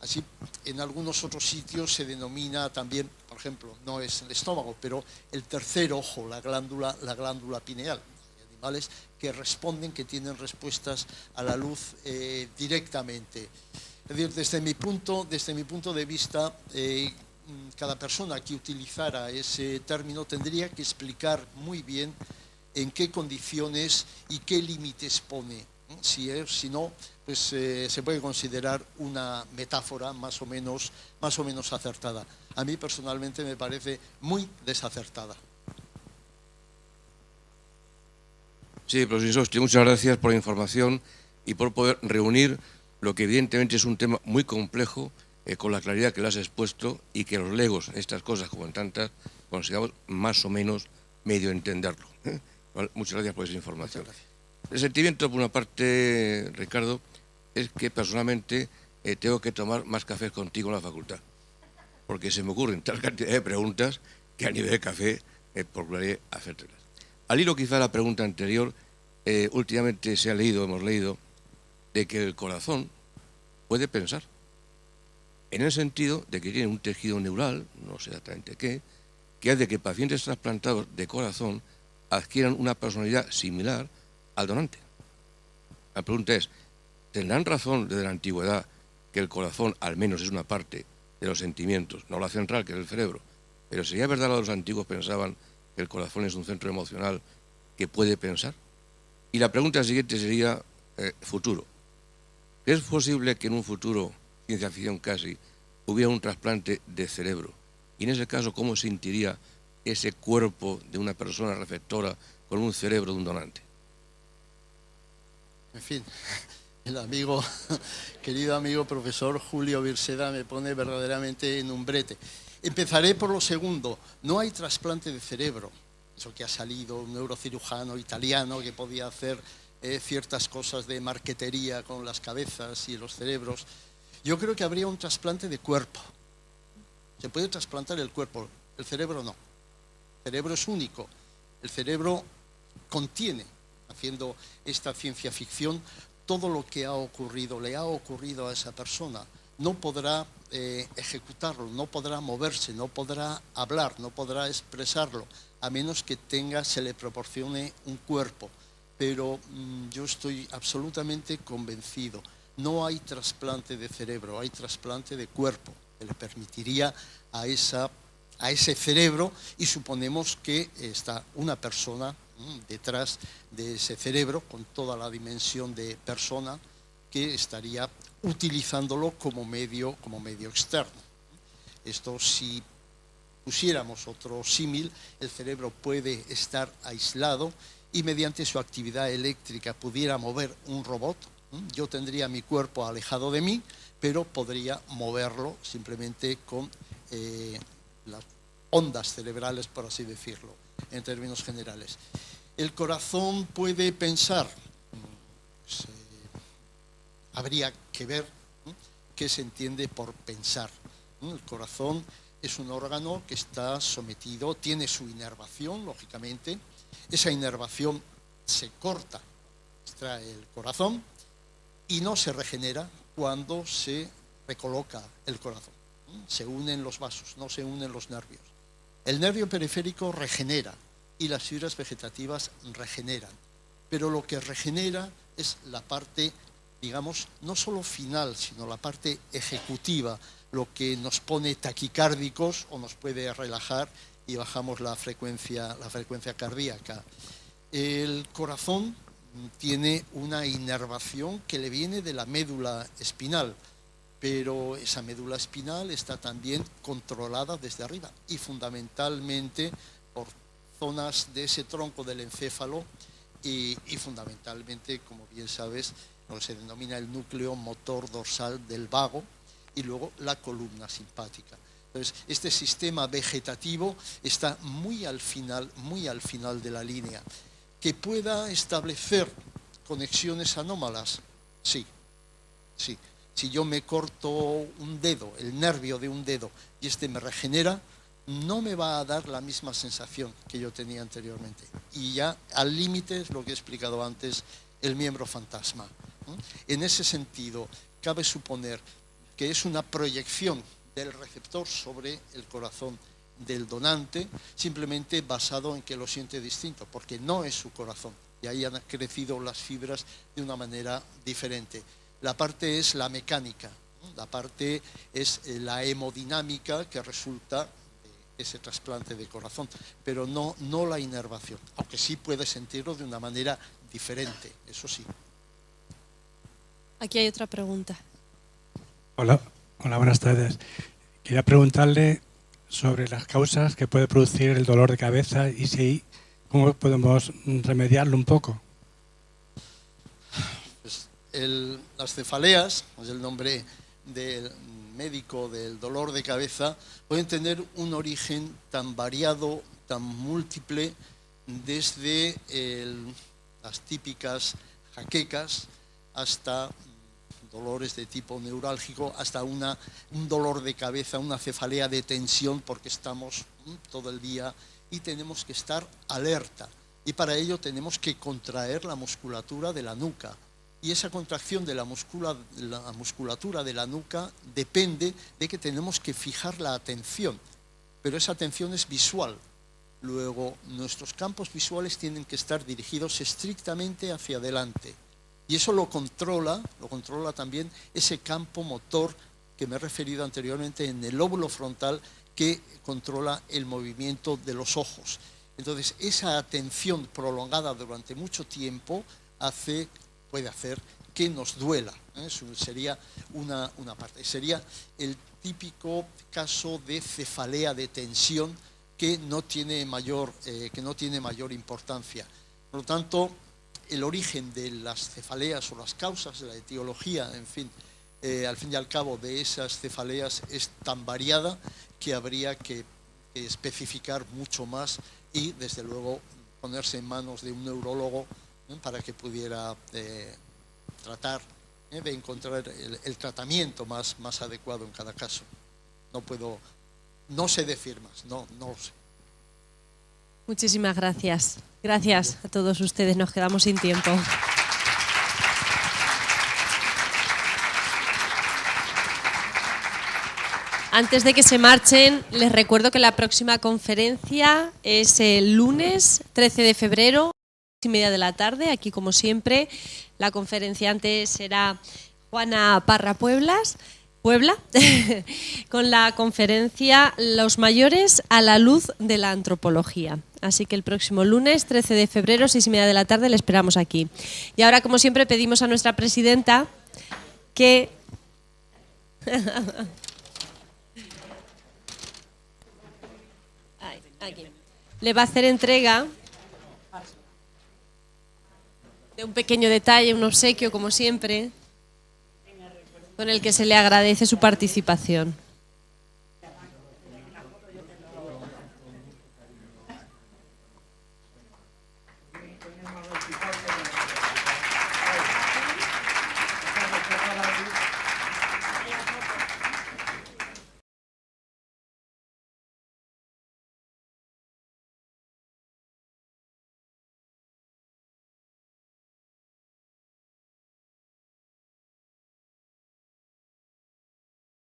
Así, en algunos otros sitios se denomina también, por ejemplo, no es el estómago, pero el tercer ojo, la glándula pineal. Hay animales que responden, que tienen respuestas a la luz directamente. Es decir, desde mi punto de vista, cada persona que utilizara ese término tendría que explicar muy bien en qué condiciones y qué límites pone. Si no, pues se puede considerar una metáfora más o menos acertada. A mí personalmente me parece muy desacertada. Sí, profesor Sostre, muchas gracias por la información y por poder reunir lo que evidentemente es un tema muy complejo, con la claridad que lo has expuesto, y que los legos en estas cosas, como en tantas, consigamos más o menos medio entenderlo. Vale, muchas gracias por esa información. El sentimiento, por una parte, Ricardo, es que personalmente tengo que tomar más café contigo en la facultad, porque se me ocurren tal cantidad de preguntas que a nivel de café procuraré hacértelas. Al hilo quizá la pregunta anterior, últimamente hemos leído, de que el corazón puede pensar, en el sentido de que tiene un tejido neural, no sé exactamente qué, que hace que pacientes trasplantados de corazón adquieran una personalidad similar al donante. La pregunta es, ¿tendrán razón desde la antigüedad que el corazón al menos es una parte de los sentimientos, no la central, que es el cerebro? Pero ¿sería verdad que los antiguos pensaban que el corazón es un centro emocional que puede pensar? Y la pregunta siguiente sería, futuro. ¿Es posible que en un futuro, ciencia ficción casi, hubiera un trasplante de cerebro? Y en ese caso, ¿cómo se sentiría ese cuerpo de una persona receptora con un cerebro de un donante? En fin, querido amigo profesor Julio Virseda me pone verdaderamente en un brete. Empezaré por lo segundo. No hay trasplante de cerebro. Eso que ha salido un neurocirujano italiano que podía hacer ciertas cosas de marquetería con las cabezas y los cerebros. Yo creo que habría un trasplante de cuerpo. Se puede trasplantar el cuerpo, el cerebro no. El cerebro es único. El cerebro contiene, haciendo esta ciencia ficción, todo lo que ha ocurrido, le ha ocurrido a esa persona. No podrá ejecutarlo, no podrá moverse, no podrá hablar, no podrá expresarlo, a menos que se le proporcione un cuerpo. Pero yo estoy absolutamente convencido. No hay trasplante de cerebro, hay trasplante de cuerpo, que le permitiría a ese cerebro, y suponemos que está una persona detrás de ese cerebro, con toda la dimensión de persona, que estaría utilizándolo como medio externo. Esto, si pusiéramos otro símil, el cerebro puede estar aislado y mediante su actividad eléctrica pudiera mover un robot. Yo tendría mi cuerpo alejado de mí, pero podría moverlo simplemente con las ondas cerebrales, por así decirlo, en términos generales. ¿El corazón puede pensar? Pues, habría que ver qué se entiende por pensar. El corazón es un órgano que está sometido, tiene su inervación, lógicamente. Esa inervación se corta, extrae el corazón y no se regenera cuando se recoloca el corazón. Se unen los vasos, no se unen los nervios. El nervio periférico regenera y las fibras vegetativas regeneran, pero lo que regenera es la parte, digamos, no solo final, sino la parte ejecutiva, lo que nos pone taquicárdicos o nos puede relajar y bajamos la frecuencia cardíaca. El corazón tiene una inervación que le viene de la médula espinal, pero esa médula espinal está también controlada desde arriba y fundamentalmente por zonas de ese tronco del encéfalo y fundamentalmente, como bien sabes, lo que se denomina el núcleo motor dorsal del vago y luego la columna simpática. Entonces, este sistema vegetativo está muy al final de la línea. ¿Que pueda establecer conexiones anómalas? Sí, sí. Si yo me corto un dedo, el nervio de un dedo, y este me regenera, no me va a dar la misma sensación que yo tenía anteriormente. Y ya al límite es lo que he explicado antes, el miembro fantasma. En ese sentido, cabe suponer que es una proyección del receptor sobre el corazón del donante, simplemente basado en que lo siente distinto, porque no es su corazón, y ahí han crecido las fibras de una manera diferente. La parte es la mecánica, la parte es la hemodinámica que resulta de ese trasplante de corazón, pero no la inervación, aunque sí puede sentirlo de una manera diferente, eso sí. Aquí hay otra pregunta. Hola, buenas tardes. Quería preguntarle sobre las causas que puede producir el dolor de cabeza y cómo podemos remediarlo un poco. Pues las cefaleas, es el nombre del médico del dolor de cabeza, pueden tener un origen tan variado, tan múltiple, desde las típicas jaquecas hasta dolores de tipo neurálgico, hasta un dolor de cabeza, una cefalea de tensión, porque estamos todo el día y tenemos que estar alerta. Y para ello tenemos que contraer la musculatura de la nuca. Y esa contracción de la musculatura de la nuca depende de que tenemos que fijar la atención. Pero esa atención es visual. Luego, nuestros campos visuales tienen que estar dirigidos estrictamente hacia adelante. Y eso lo controla también ese campo motor que me he referido anteriormente en el lóbulo frontal, que controla el movimiento de los ojos. Entonces, esa atención prolongada durante mucho tiempo puede hacer que nos duela. Eso sería una parte. Sería el típico caso de cefalea de tensión que no tiene mayor importancia. Por lo tanto, el origen de las cefaleas o las causas, la etiología, en fin, al fin y al cabo de esas cefaleas es tan variada que habría que especificar mucho más y, desde luego, ponerse en manos de un neurólogo para que pudiera tratar de encontrar el tratamiento más adecuado en cada caso. No sé decir más, no lo sé. Muchísimas gracias. Gracias a todos ustedes. Nos quedamos sin tiempo. Antes de que se marchen, les recuerdo que la próxima conferencia es el lunes 13 de febrero, 6:30 de la tarde. Aquí, como siempre, la conferenciante será Juana Parra Puebla, con la conferencia Los mayores a la luz de la antropología. Así que el próximo lunes, 13 de febrero, 6:30 de la tarde, le esperamos aquí. Y ahora, como siempre, pedimos a nuestra presidenta que... Aquí. Le va a hacer entrega de un pequeño detalle, un obsequio, como siempre, con el que se le agradece su participación.